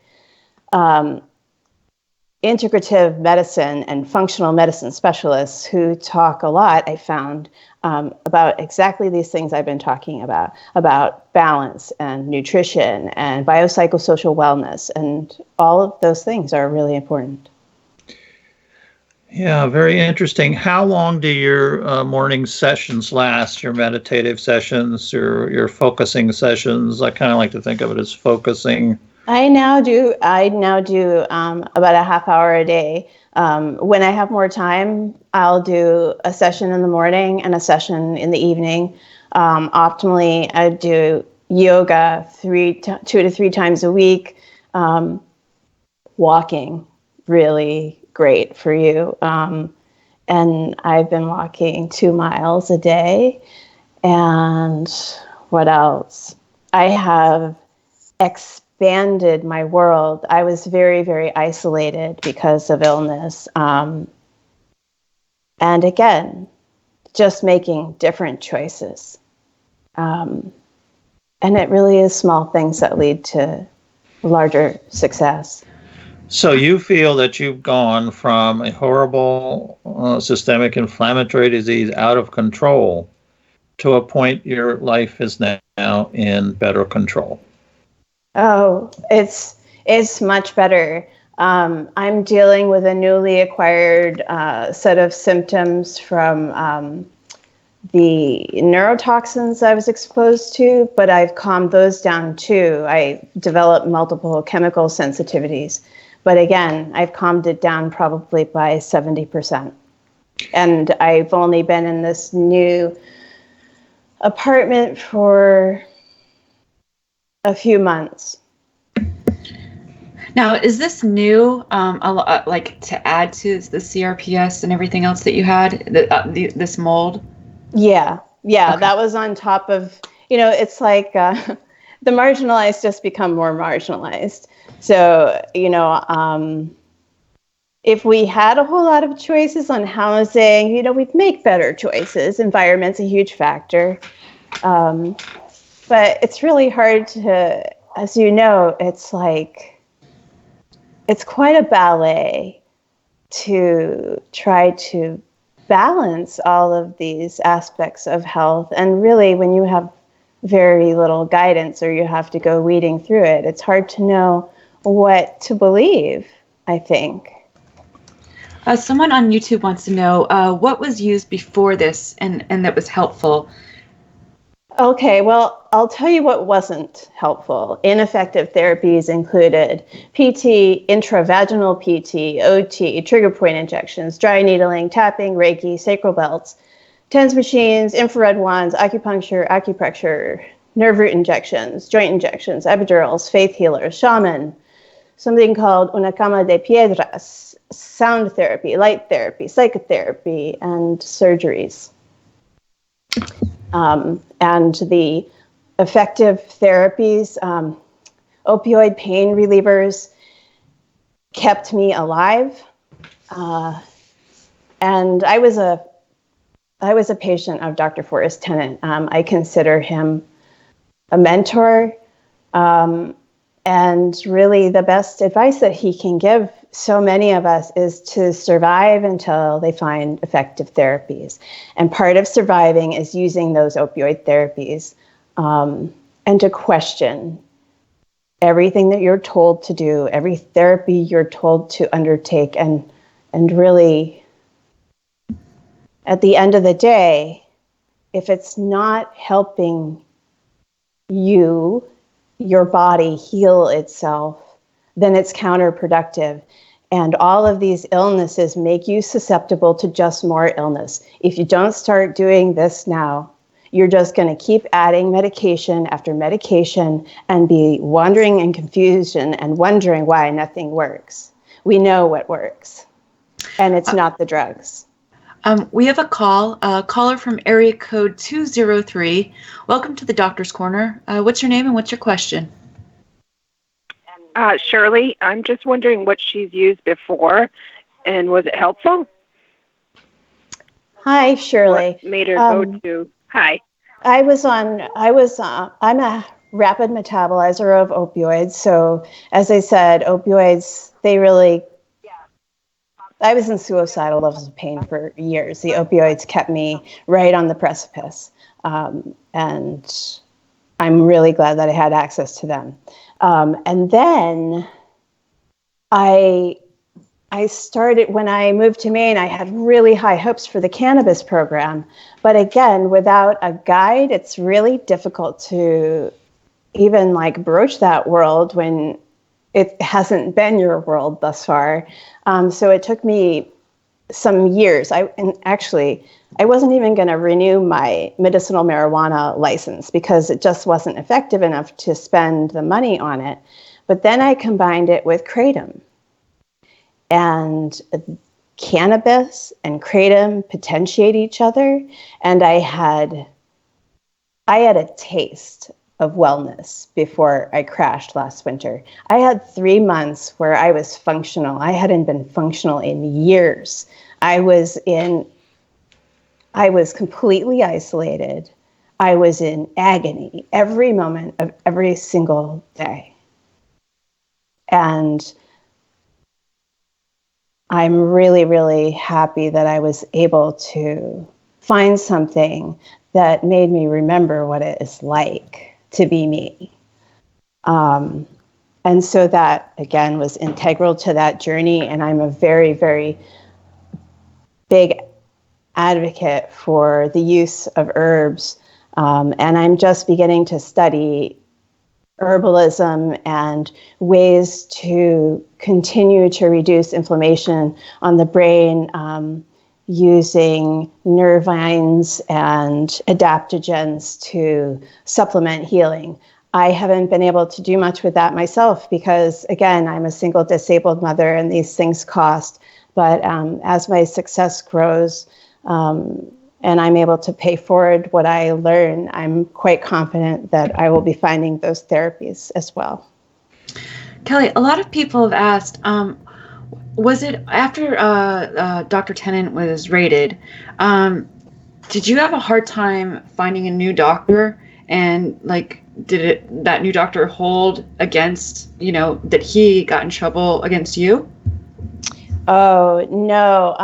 integrative medicine and functional medicine specialists who talk a lot, I found, about exactly these things I've been talking about balance and nutrition and biopsychosocial wellness. And all of those things are really important. Yeah, very interesting. How long do your morning sessions last, your meditative sessions, your focusing sessions? I kind of like to think of it as focusing. I now do about a half hour a day. When I have more time, I'll do a session in the morning and a session in the evening. Optimally, I do yoga 2 to 3 times a week. Walking, really great for you. And I've been walking 2 miles a day. And what else? I have expanded my world. I was very, very isolated because of illness. And again, just making different choices. And it really is small things that lead to larger success. So you feel that you've gone from a horrible systemic inflammatory disease out of control to a point your life is now in better control. Oh, it's much better. I'm dealing with a newly acquired set of symptoms from the neurotoxins I was exposed to, but I've calmed those down too. I developed multiple chemical sensitivities, but again, I've calmed it down probably by 70%. And I've only been in this new apartment for a few months. Now, is this new, like to add to the CRPS and everything else that you had, this mold? Yeah, Okay. That was on top of, it's like the marginalized just become more marginalized. So, if we had a whole lot of choices on housing, we'd make better choices. Environment's a huge factor. But it's really hard to, as you know, it's quite a ballet to try to balance all of these aspects of health. And really, when you have very little guidance or you have to go weeding through it, it's hard to know what to believe, I think. Someone on YouTube wants to know what was used before this and that was helpful. Okay, well, I'll tell you what wasn't helpful. Ineffective therapies included PT, intravaginal PT, OT, trigger point injections, dry needling, tapping, Reiki, sacral belts, TENS machines, infrared wands, acupuncture, acupressure, nerve root injections, joint injections, epidurals, faith healers, shaman, something called una cama de piedras, sound therapy, light therapy, psychotherapy, and surgeries. And the effective therapies, opioid pain relievers, kept me alive. And I was a patient of Dr. Forrest Tennant. I consider him a mentor. And really the best advice that he can give so many of us is to survive until they find effective therapies. And part of surviving is using those opioid therapies and to question everything that you're told to do, every therapy you're told to undertake, and really, at the end of the day, if it's not helping you, your body heal itself, then it's counterproductive. And all of these illnesses make you susceptible to just more illness. If you don't start doing this now, you're just going to keep adding medication after medication and be wandering in confusion and wondering why nothing works. We know what works, and it's not the drugs. We have a caller from area code 203. Welcome to the Doctor's Corner. What's your name and what's your question? Shirley, I'm just wondering what she's used before, and was it helpful? Hi, Shirley. What made her go to? Hi. I'm a rapid metabolizer of opioids. So as I said, opioids, I was in suicidal levels of pain for years. The opioids kept me right on the precipice. And I'm really glad that I had access to them. And then I started, when I moved to Maine, I had really high hopes for the cannabis program. But again, without a guide, it's really difficult to even like broach that world when it hasn't been your world thus far. So it took me some years. I wasn't even going to renew my medicinal marijuana license because it just wasn't effective enough to spend the money on it. But then I combined it with kratom. And cannabis and kratom potentiate each other. And I had a taste of wellness before I crashed last winter. I had 3 months where I was functional. I hadn't been functional in years. I was completely isolated. I was in agony every moment of every single day. And I'm really, really happy that I was able to find something that made me remember what it is like to be me. And so that, again, was integral to that journey. And I'm a very, very big advocate for the use of herbs. And I'm just beginning to study herbalism and ways to continue to reduce inflammation on the brain using nervines and adaptogens to supplement healing. I haven't been able to do much with that myself because, again, I'm a single disabled mother and these things cost. But as my success grows and I'm able to pay forward what I learn, I'm quite confident that I will be finding those therapies as well. Kelly, a lot of people have asked, was it after Dr. Tennant was raided, did you have a hard time finding a new doctor? And did that new doctor hold against, that he got in trouble against you? Oh, no.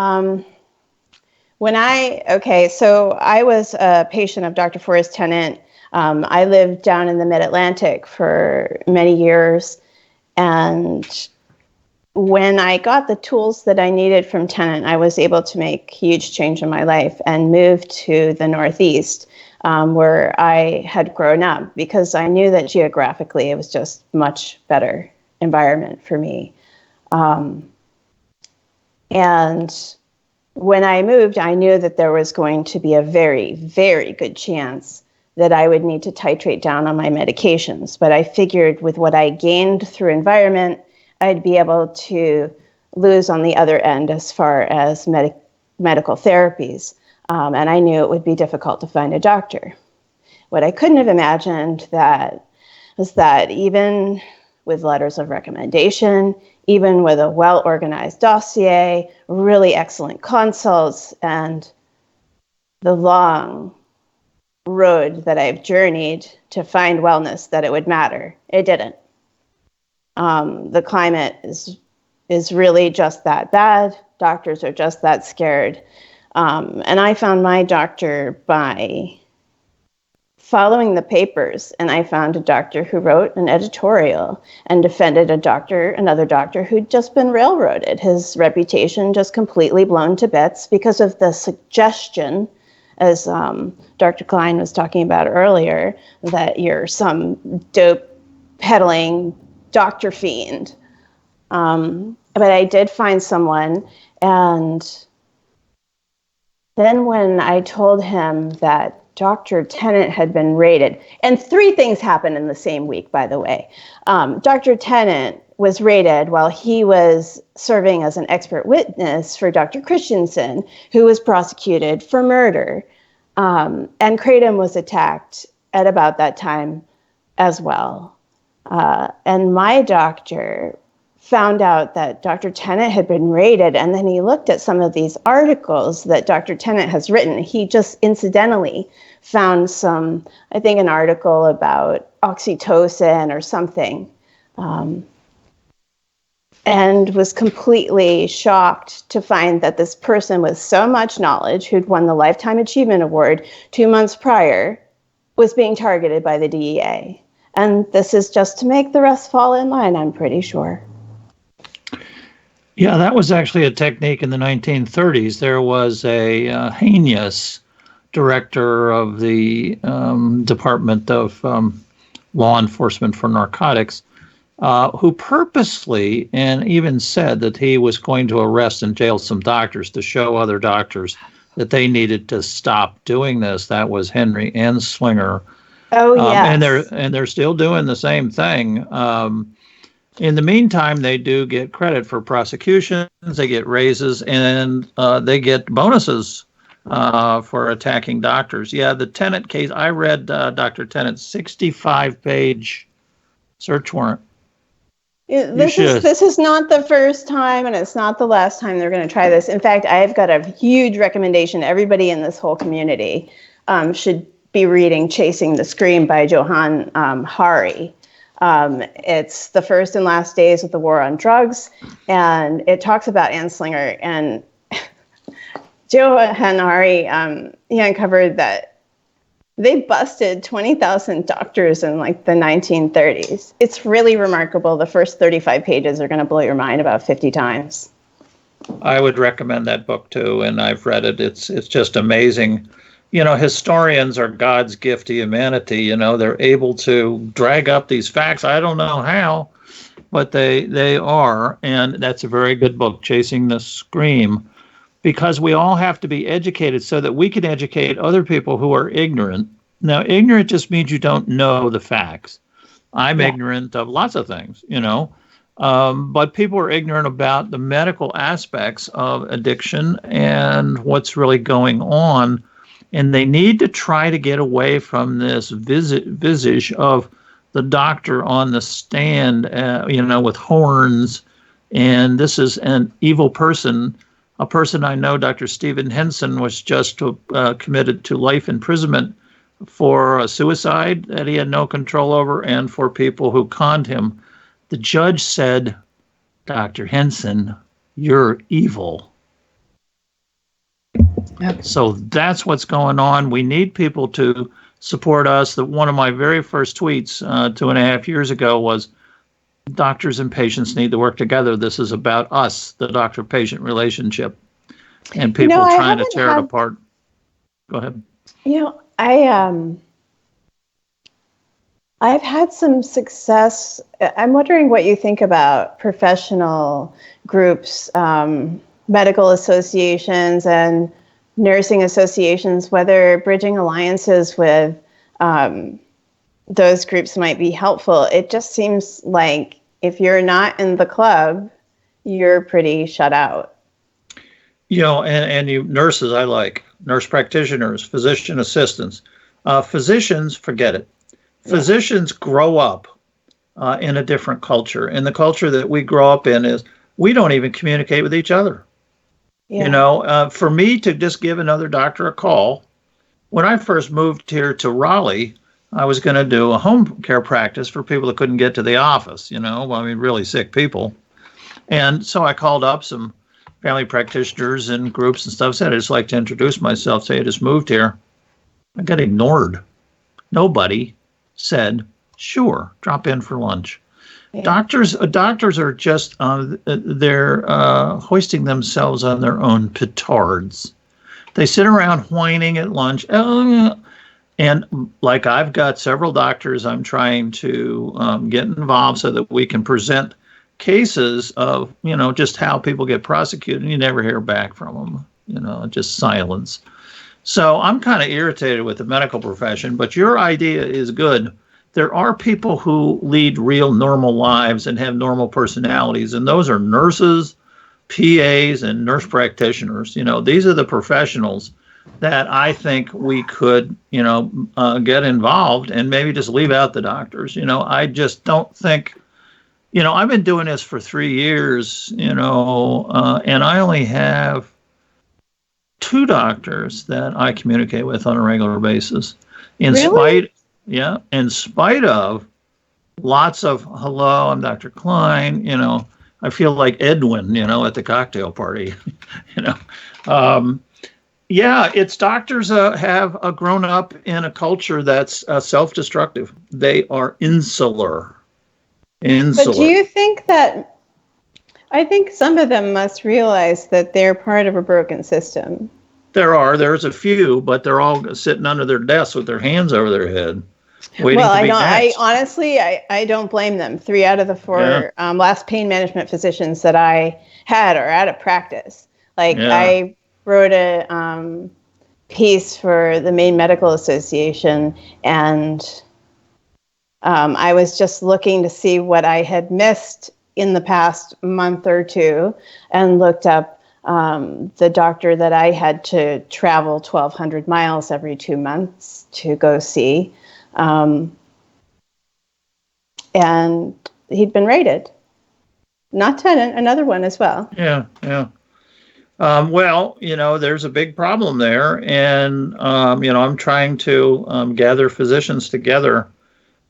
So I was a patient of Dr. Forrest Tennant. I lived down in the mid-Atlantic for many years. And when I got the tools that I needed from Tennant, I was able to make huge change in my life and move to the Northeast, where I had grown up, because I knew that geographically it was just much better environment for me. And when I moved, I knew that there was going to be a very, very good chance that I would need to titrate down on my medications. But I figured with what I gained through environment, I'd be able to lose on the other end as far as medical therapies. And I knew it would be difficult to find a doctor. What I couldn't have imagined was that even with letters of recommendation, even with a well-organized dossier, really excellent consults, and the long road that I've journeyed to find wellness, that it would matter. It didn't. The climate is really just that bad. Doctors are just that scared. And I found my doctor by following the papers, and I found a doctor who wrote an editorial and defended another doctor who'd just been railroaded. His reputation just completely blown to bits because of the suggestion, as Dr. KLINE was talking about earlier, that you're some dope peddling doctor fiend. But I did find someone, and then when I told him that Dr. Tennant had been raided, and 3 things happened in the same week, by the way. Dr. Tennant was raided while he was serving as an expert witness for Dr. Christensen, who was prosecuted for murder. And Kratom was attacked at about that time as well. And my doctor found out that Dr. Tennant had been raided, and then he looked at some of these articles that Dr. Tennant has written. He just incidentally found an article about oxytocin or something, and was completely shocked to find that this person with so much knowledge, who'd won the Lifetime Achievement Award 2 months prior, was being targeted by the DEA. And this is just to make the rest fall in line, I'm pretty sure. Yeah, that was actually a technique in the 1930s. There was a heinous director of the Department of Law Enforcement for Narcotics, who purposely and even said that he was going to arrest and jail some doctors to show other doctors that they needed to stop doing this. That was Henry Anslinger. Oh, yes. And they're still doing the same thing. In the meantime, they do get credit for prosecutions, they get raises, and they get bonuses for attacking doctors. Yeah, the Tennant case, I read Dr. Tennant's 65-page search warrant. This is not the first time, and it's not the last time they're going to try this. In fact, I've got a huge recommendation. Everybody in this whole community should be reading Chasing the Scream by Johann Hari. It's the first and last days of the war on drugs, and it talks about Anslinger. And Johann Hari, he uncovered that they busted 20,000 doctors in like the 1930s. It's really remarkable. The first 35 pages are going to blow your mind about 50 times. I would recommend that book too, and I've read it. It's just amazing. You know, historians are God's gift to humanity. You know, they're able to drag up these facts. I don't know how, but they are. And that's a very good book, Chasing the Scream, because we all have to be educated so that we can educate other people who are ignorant. Now, ignorant just means you don't know the facts. I'm ignorant of lots of things, you know, but people are ignorant about the medical aspects of addiction and what's really going on. And they need to try to get away from this visage of the doctor on the stand, you know, with horns. And this is an evil person. A person I know, Dr. Stephen Henson, was just committed to life imprisonment for a suicide that he had no control over and for people who conned him. The judge said, Dr. Henson, you're evil. Yep. So that's what's going on. We need people to support us. One of my very first tweets 2.5 years ago was, doctors and patients need to work together. This is about us, the doctor-patient relationship, and people trying to tear it apart. Go ahead. I've had some success. I'm wondering what you think about professional groups, medical associations and nursing associations, whether bridging alliances with those groups might be helpful. It just seems like if you're not in the club, you're pretty shut out. And you nurses, I like nurse practitioners, physician assistants. Physicians, forget it. Physicians grow up in a different culture. And the culture that we grow up in is we don't even communicate with each other. Yeah. For me to just give another doctor a call, when I first moved here to Raleigh, I was going to do a home care practice for people that couldn't get to the office, really sick people. And so I called up some family practitioners and groups and stuff, said, I'd just like to introduce myself, say I just moved here. I got ignored. Nobody said, sure, drop in for lunch. Yeah. Doctors are just, they're hoisting themselves on their own petards. They sit around whining at lunch. And like I've got several doctors I'm trying to get involved so that we can present cases of, just how people get prosecuted, and you never hear back from them, just silence. So I'm kind of irritated with the medical profession, but your idea is good. There are people who lead real normal lives and have normal personalities, and those are nurses, PAs, and nurse practitioners. These are the professionals that I think we could, get involved and maybe just leave out the doctors. I just don't think, I've been doing this for 3 years, and I only have 2 doctors that I communicate with on a regular basis. In spite of lots of, hello, I'm Dr. KLINE, I feel like Edwin, at the cocktail party, it's doctors have grown up in a culture that's self-destructive. They are insular. But do you think that, I think some of them must realize that they're part of a broken system. There's a few, but they're all sitting under their desks with their hands over their head. I honestly don't blame them. 3 out of the 4 last pain management physicians that I had are out of practice. I wrote a piece for the Maine Medical Association, and I was just looking to see what I had missed in the past month or 2, and looked up the doctor that I had to travel 1,200 miles every 2 months to go see. And he'd been raided. Not Tennant, another one as well. Yeah. There's a big problem there. And, I'm trying to gather physicians together.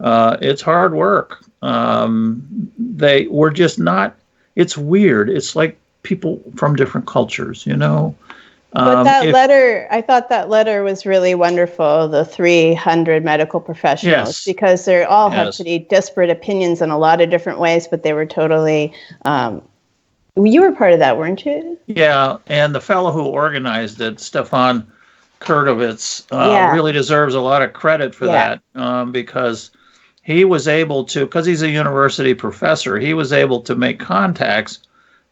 It's hard work. They were just not, it's weird. It's like people from different cultures, But I thought that letter was really wonderful, the 300 medical professionals, because they all had pretty disparate opinions in a lot of different ways, but they were totally, you were part of that, weren't you? Yeah, and the fellow who organized it, Stefan Kurtovitz, really deserves a lot of credit for that, because he was able to, because he's a university professor, he was able to make contacts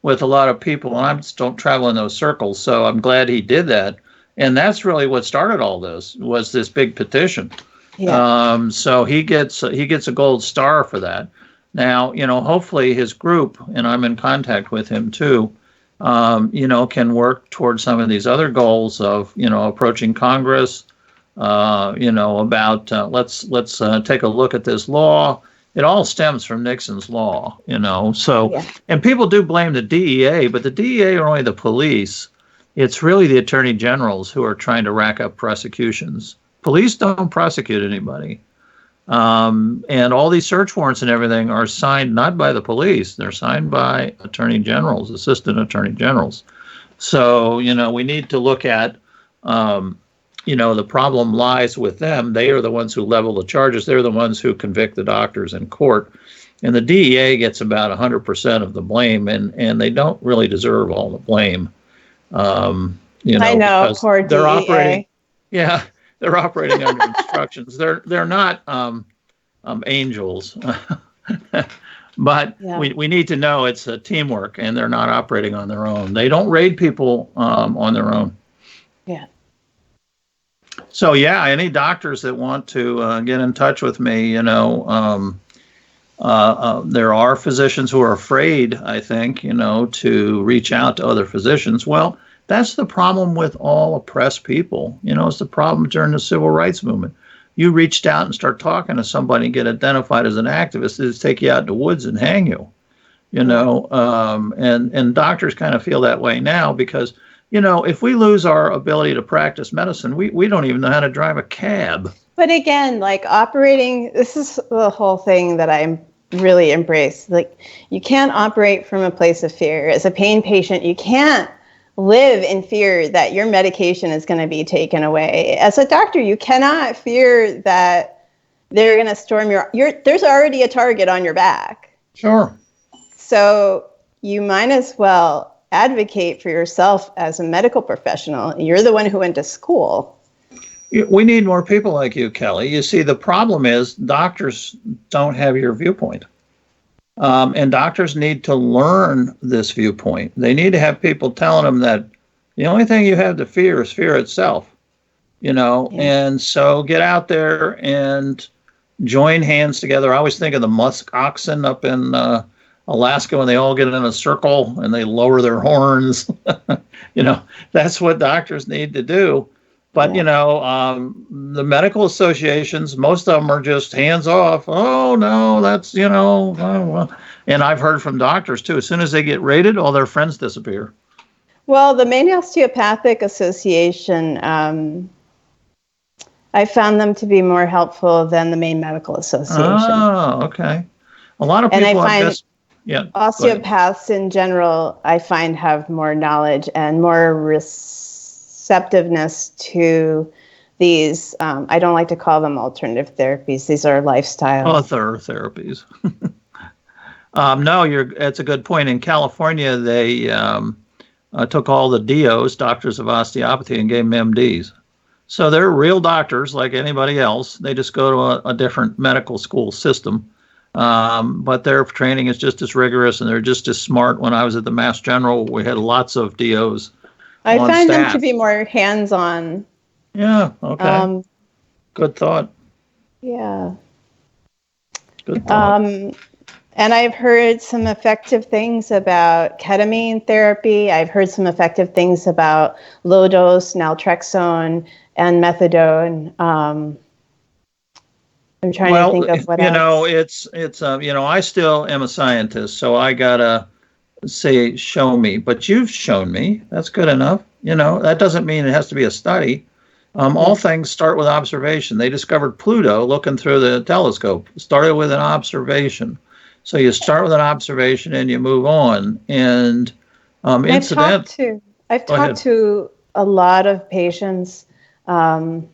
with a lot of people, and I just don't travel in those circles, so I'm glad he did that. And that's really what started all this, was this big petition. Yeah. So he gets a gold star for that. Now, hopefully his group, and I'm in contact with him too, can work towards some of these other goals of, approaching Congress, about let's take a look at this law. It all stems from Nixon's law, and people do blame the DEA, but the DEA are only the police. It's really the attorney generals who are trying to rack up prosecutions. Police don't prosecute anybody. And all these search warrants and everything are signed not by the police, they're signed by attorney generals, assistant attorney generals. So, we need to look at, the problem lies with them. They are the ones who level the charges. They're the ones who convict the doctors in court. And the DEA gets about 100% of the blame, and they don't really deserve all the blame. I know, poor DEA. They're operating, they're operating under instructions. They're not angels, but we need to know it's a teamwork, and they're not operating on their own. They don't raid people on their own. Yeah. So any doctors that want to get in touch with me, there are physicians who are afraid, I think, to reach out to other physicians. Well, that's the problem with all oppressed people. It's the problem during the civil rights movement. You reached out and start talking to somebody and get identified as an activist, they just take you out in the woods and hang you. And doctors kind of feel that way now because, if we lose our ability to practice medicine, we don't even know how to drive a cab. But again, this is the whole thing that I'm really embrace. You can't operate from a place of fear. As a pain patient, you can't live in fear that your medication is going to be taken away. As a doctor, you cannot fear that they're going to storm there's already a target on your back. Sure. So you might as well advocate for yourself as a medical professional. You're the one who went to school. We need more people like you, Kelly. You see, the problem is doctors don't have your viewpoint. And doctors need to learn this viewpoint. They need to have people telling them that the only thing you have to fear is fear itself, And so get out there and join hands together. I always think of the musk oxen up in Alaska when they all get in a circle and they lower their horns. That's what doctors need to do. But, the medical associations, most of them are just hands off. Oh, no, that's, and I've heard from doctors, too. As soon as they get rated, all their friends disappear. Well, the Maine Osteopathic Association, I found them to be more helpful than the Maine Medical Association. Oh, okay. A lot of people and I have find osteopaths in general, I find have more knowledge and more receptiveness to these, I don't like to call them alternative therapies. These are lifestyles. Other therapies. It's a good point. In California, they took all the DOs, doctors of osteopathy, and gave them MDs. So they're real doctors like anybody else. They just go to a different medical school system. But their training is just as rigorous, and they're just as smart. When I was at the Mass General, we had lots of DOs. I find them to be more hands-on. Yeah, okay. Good thought. Yeah. Good thought. And I've heard some effective things about ketamine therapy. I've heard some effective things about low-dose naltrexone and methadone. I'm trying to think of what else. It's I still am a scientist, so I gotta say, show me, but you've shown me. That's good enough. That doesn't mean it has to be a study. All things start with observation. They discovered Pluto looking through the telescope. Started with an observation. So you start with an observation and you move on. And I've talked to a lot of patients, and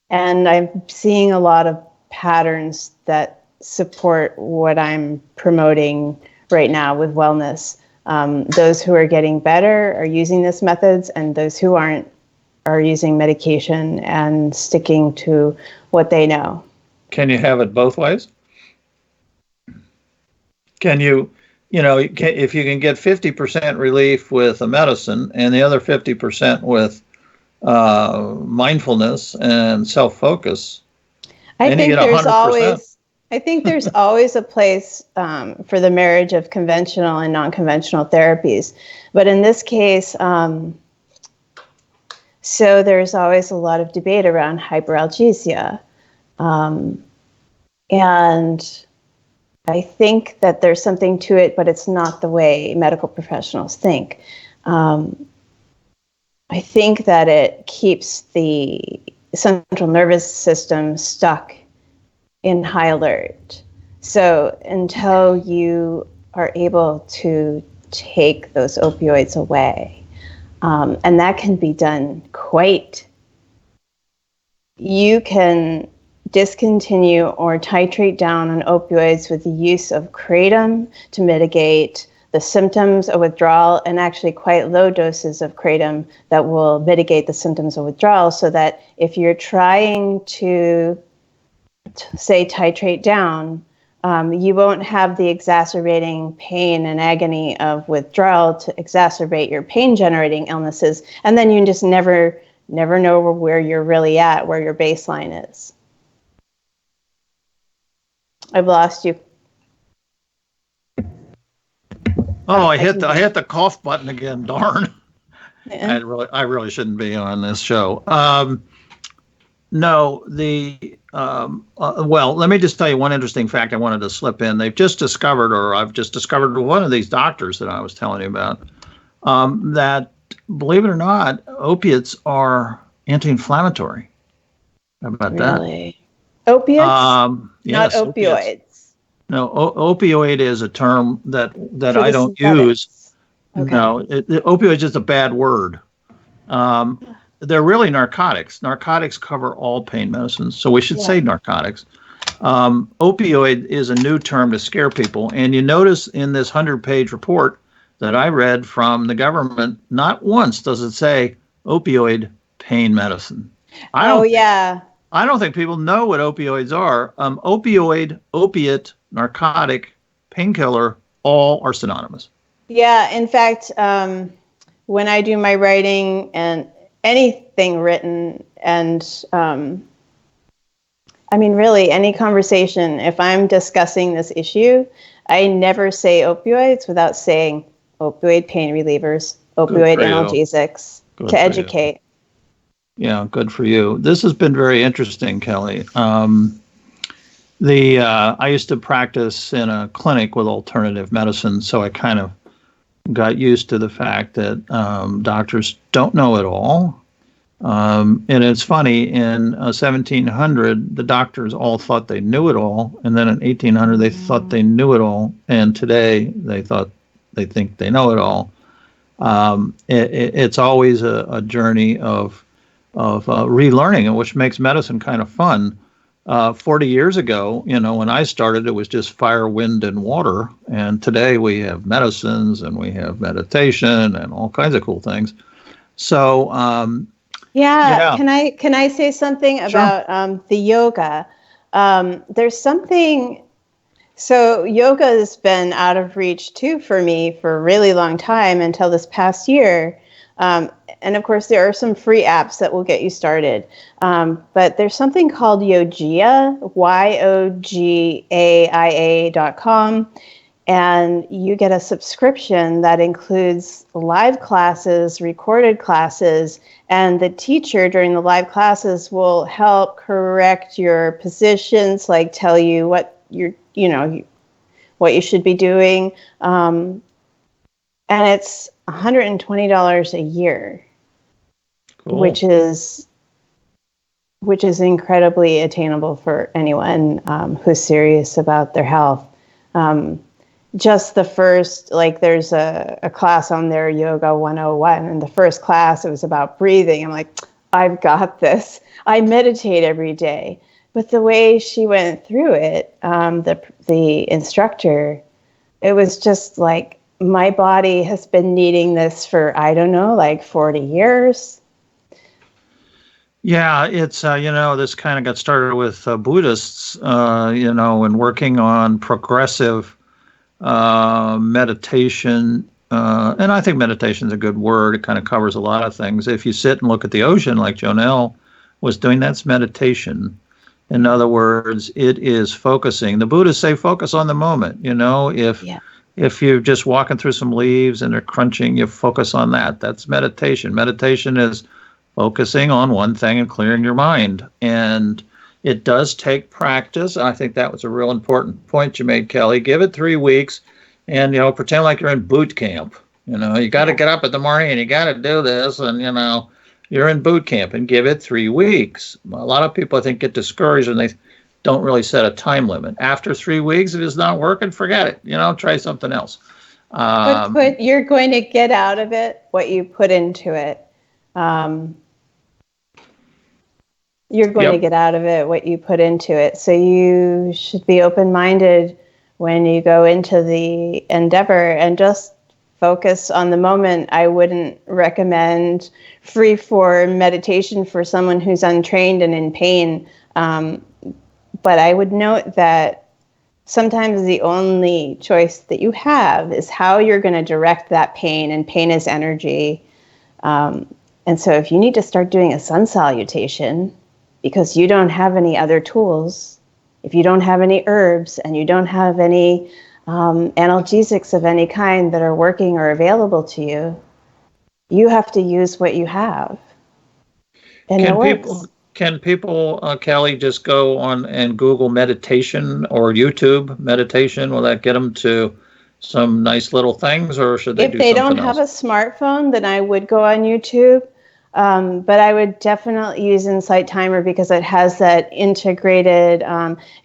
I'm seeing a lot of patterns that support what I'm promoting right now with wellness. Those who are getting better are using these methods, and those who aren't are using medication and sticking to what they know. Can you have it both ways? Can you, if you can get 50% relief with a medicine and the other 50% with mindfulness and self-focus, I think there's always a place for the marriage of conventional and non-conventional therapies. But in this case, so there's always a lot of debate around hyperalgesia. And I think that there's something to it, but it's not the way medical professionals think. I think that it keeps the central nervous system stuck in high alert. So until you are able to take those opioids away, and that can be done you can discontinue or titrate down on opioids with the use of kratom to mitigate the symptoms of withdrawal, and actually quite low doses of kratom that will mitigate the symptoms of withdrawal, so that if you're trying to, say, titrate down, you won't have the exacerbating pain and agony of withdrawal to exacerbate your pain-generating illnesses, and then you just never know where you're really at, where your baseline is. I've lost you. Oh, I hit the cough button again. Darn. Yeah. I really shouldn't be on this show. No, well, let me just tell you one interesting fact I wanted to slip in. They've just discovered, or I've just discovered one of these doctors that I was telling you about, that, believe it or not, opiates are anti-inflammatory. How about really? Opiates? Yes, not opioids. Opiates. No, opioid is a term that I don't synthetics. use. Okay. No, opioid is just a bad word. They're really narcotics. Narcotics cover all pain medicines, so we should say narcotics. Opioid is a new term to scare people, and you notice in this 100-page report that I read from the government, not once does it say opioid pain medicine. I don't think people know what opioids are. Opiate, narcotic, painkiller, all are synonymous. Yeah, in fact, when I do my writing and anything written, and really any conversation, if I'm discussing this issue, I never say opioids without saying opioid pain relievers, opioid analgesics, to educate. Yeah, good for you. This has been very interesting, Kelly. I used to practice in a clinic with alternative medicine, so I kind of got used to the fact that doctors don't know it all. And it's funny, in 1700, the doctors all thought they knew it all, and then in 1800, they thought they knew it all, and today they think they know it all. It's always a journey of relearning, which makes medicine kind of fun. 40 years ago, when I started, it was just fire, wind, and water. And today we have medicines and we have meditation and all kinds of cool things. So, Can I say something about the yoga? There's something. So yoga has been out of reach too for me for a really long time until this past year. And of course, there are some free apps that will get you started. But there's something called Yogia, yogaia.com. And you get a subscription that includes live classes, recorded classes, and the teacher during the live classes will help correct your positions, like tell you what what you should be doing. And it's $120 a year, cool. which is incredibly attainable for anyone who's serious about their health. Just the first, there's a class on there, Yoga 101, and the first class, it was about breathing. I'm like, I've got this. I meditate every day. But the way she went through it, the instructor, it was just like, my body has been needing this for, 40 years. Yeah, it's, this kind of got started with Buddhists, and working on progressive meditation. And I think meditation is a good word. It kind of covers a lot of things. If you sit and look at the ocean like Jonelle was doing, that's meditation. In other words, it is focusing. The Buddhists say focus on the moment. If you're just walking through some leaves and they're crunching, you focus on that. That's meditation. Meditation is focusing on one thing and clearing your mind. And it does take practice. I think that was a real important point you made, Kelly. Give it 3 weeks and, pretend like you're in boot camp. You got to get up in the morning and you got to do this. And, you're in boot camp and give it 3 weeks. A lot of people, I think, get discouraged and they don't really set a time limit. After 3 weeks, if it's not working, forget it. Try something else. But you're going to get out of it what you put into it. You're going to get out of it what you put into it. So you should be open-minded when you go into the endeavor and just focus on the moment. I wouldn't recommend free-form meditation for someone who's untrained and in pain. But I would note that sometimes the only choice that you have is how you're going to direct that pain, and pain is energy. And so if you need to start doing a sun salutation because you don't have any other tools, if you don't have any herbs and you don't have any analgesics of any kind that are working or available to you, you have to use what you have. And it works. Can people, Kelly, just go on and Google meditation or YouTube meditation? Will that get them to some nice little things, or should they do something else? If they don't have a smartphone, then I would go on YouTube. But I would definitely use Insight Timer because it has that integrated,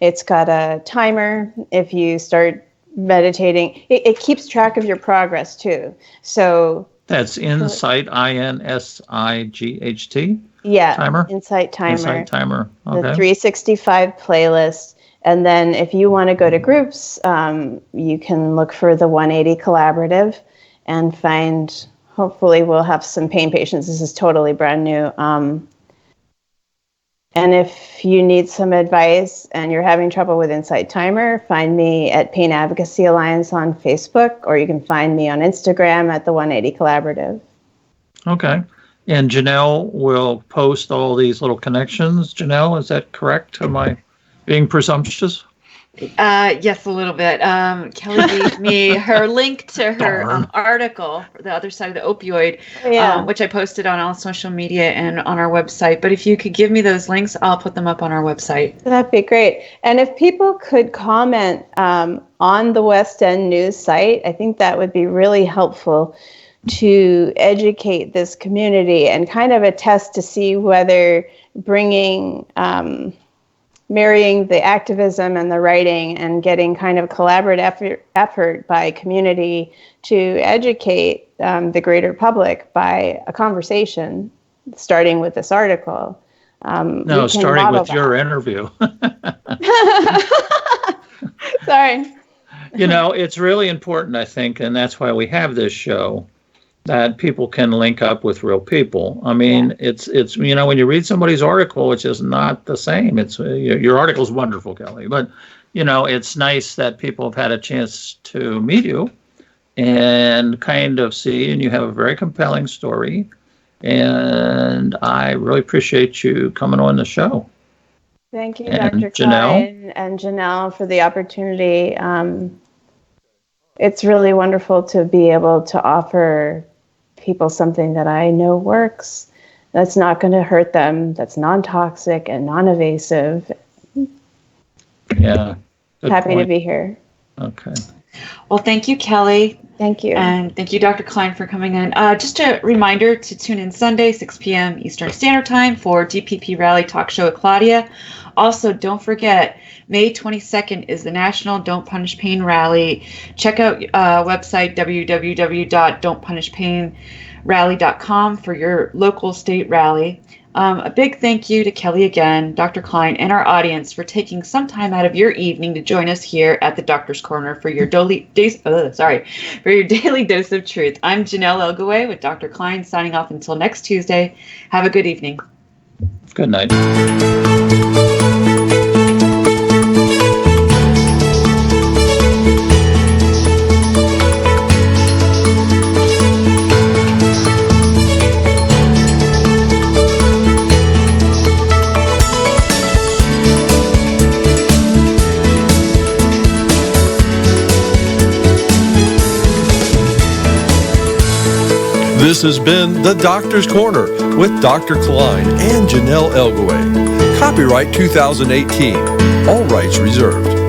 it's got a timer. If you start meditating, it keeps track of your progress too. So that's Insight, INSIGHT? Yeah, timer? Insight Timer. Insight Timer, okay. The 365 playlist. And then if you want to go to groups, you can look for the 180 Collaborative and find... Hopefully we'll have some pain patients. This is totally brand new. And if you need some advice and you're having trouble with Insight Timer, find me at Pain Advocacy Alliance on Facebook, or you can find me on Instagram at the 180 Collaborative. Okay. And Janelle will post all these little connections. Janelle, is that correct? Am I being presumptuous? Yes, a little bit. Kelly gave me her link to her article for the other side of the opioid, which I posted on all social media and on our website. But if you could give me those links, I'll put them up on our website. That'd be great. And if people could comment on the West End News site, I think that would be really helpful to educate this community and kind of a test to see whether bringing... marrying the activism and the writing and getting kind of collaborative effort by community to educate the greater public by a conversation, starting with this article. No, starting with your interview. Sorry. It's really important, I think, and that's why we have this show, that people can link up with real people. I mean, it's when you read somebody's article, it's just not the same. It's your article is wonderful, Kelly, but it's nice that people have had a chance to meet you and kind of see, and you have a very compelling story, and I really appreciate you coming on the show. Thank you, Dr. KLINE and Janelle, for the opportunity. It's really wonderful to be able to offer people something that I know works, that's not going to hurt them, that's non-toxic and non-evasive. Yeah. Happy to be here. Okay. Well, thank you, Kelly. Thank you. And thank you, Dr. KLINE, for coming in. Just a reminder to tune in Sunday, 6 p.m. Eastern Standard Time for DPP Rally Talk Show at Claudia. Also, don't forget, May 22nd is the National Don't Punish Pain Rally. Check out website www.don'tpunishpainrally.com for your local state rally. A big thank you to Kelly again, Dr. KLINE, and our audience for taking some time out of your evening to join us here at the Doctor's Corner for your daily dose of truth. I'm Jonelle Elgaway with Dr. KLINE, signing off until next Tuesday. Have a good evening. Good night. This has been The Doctor's Corner with Dr. KLINE and Jonelle Elgaway. Copyright 2018. All rights reserved.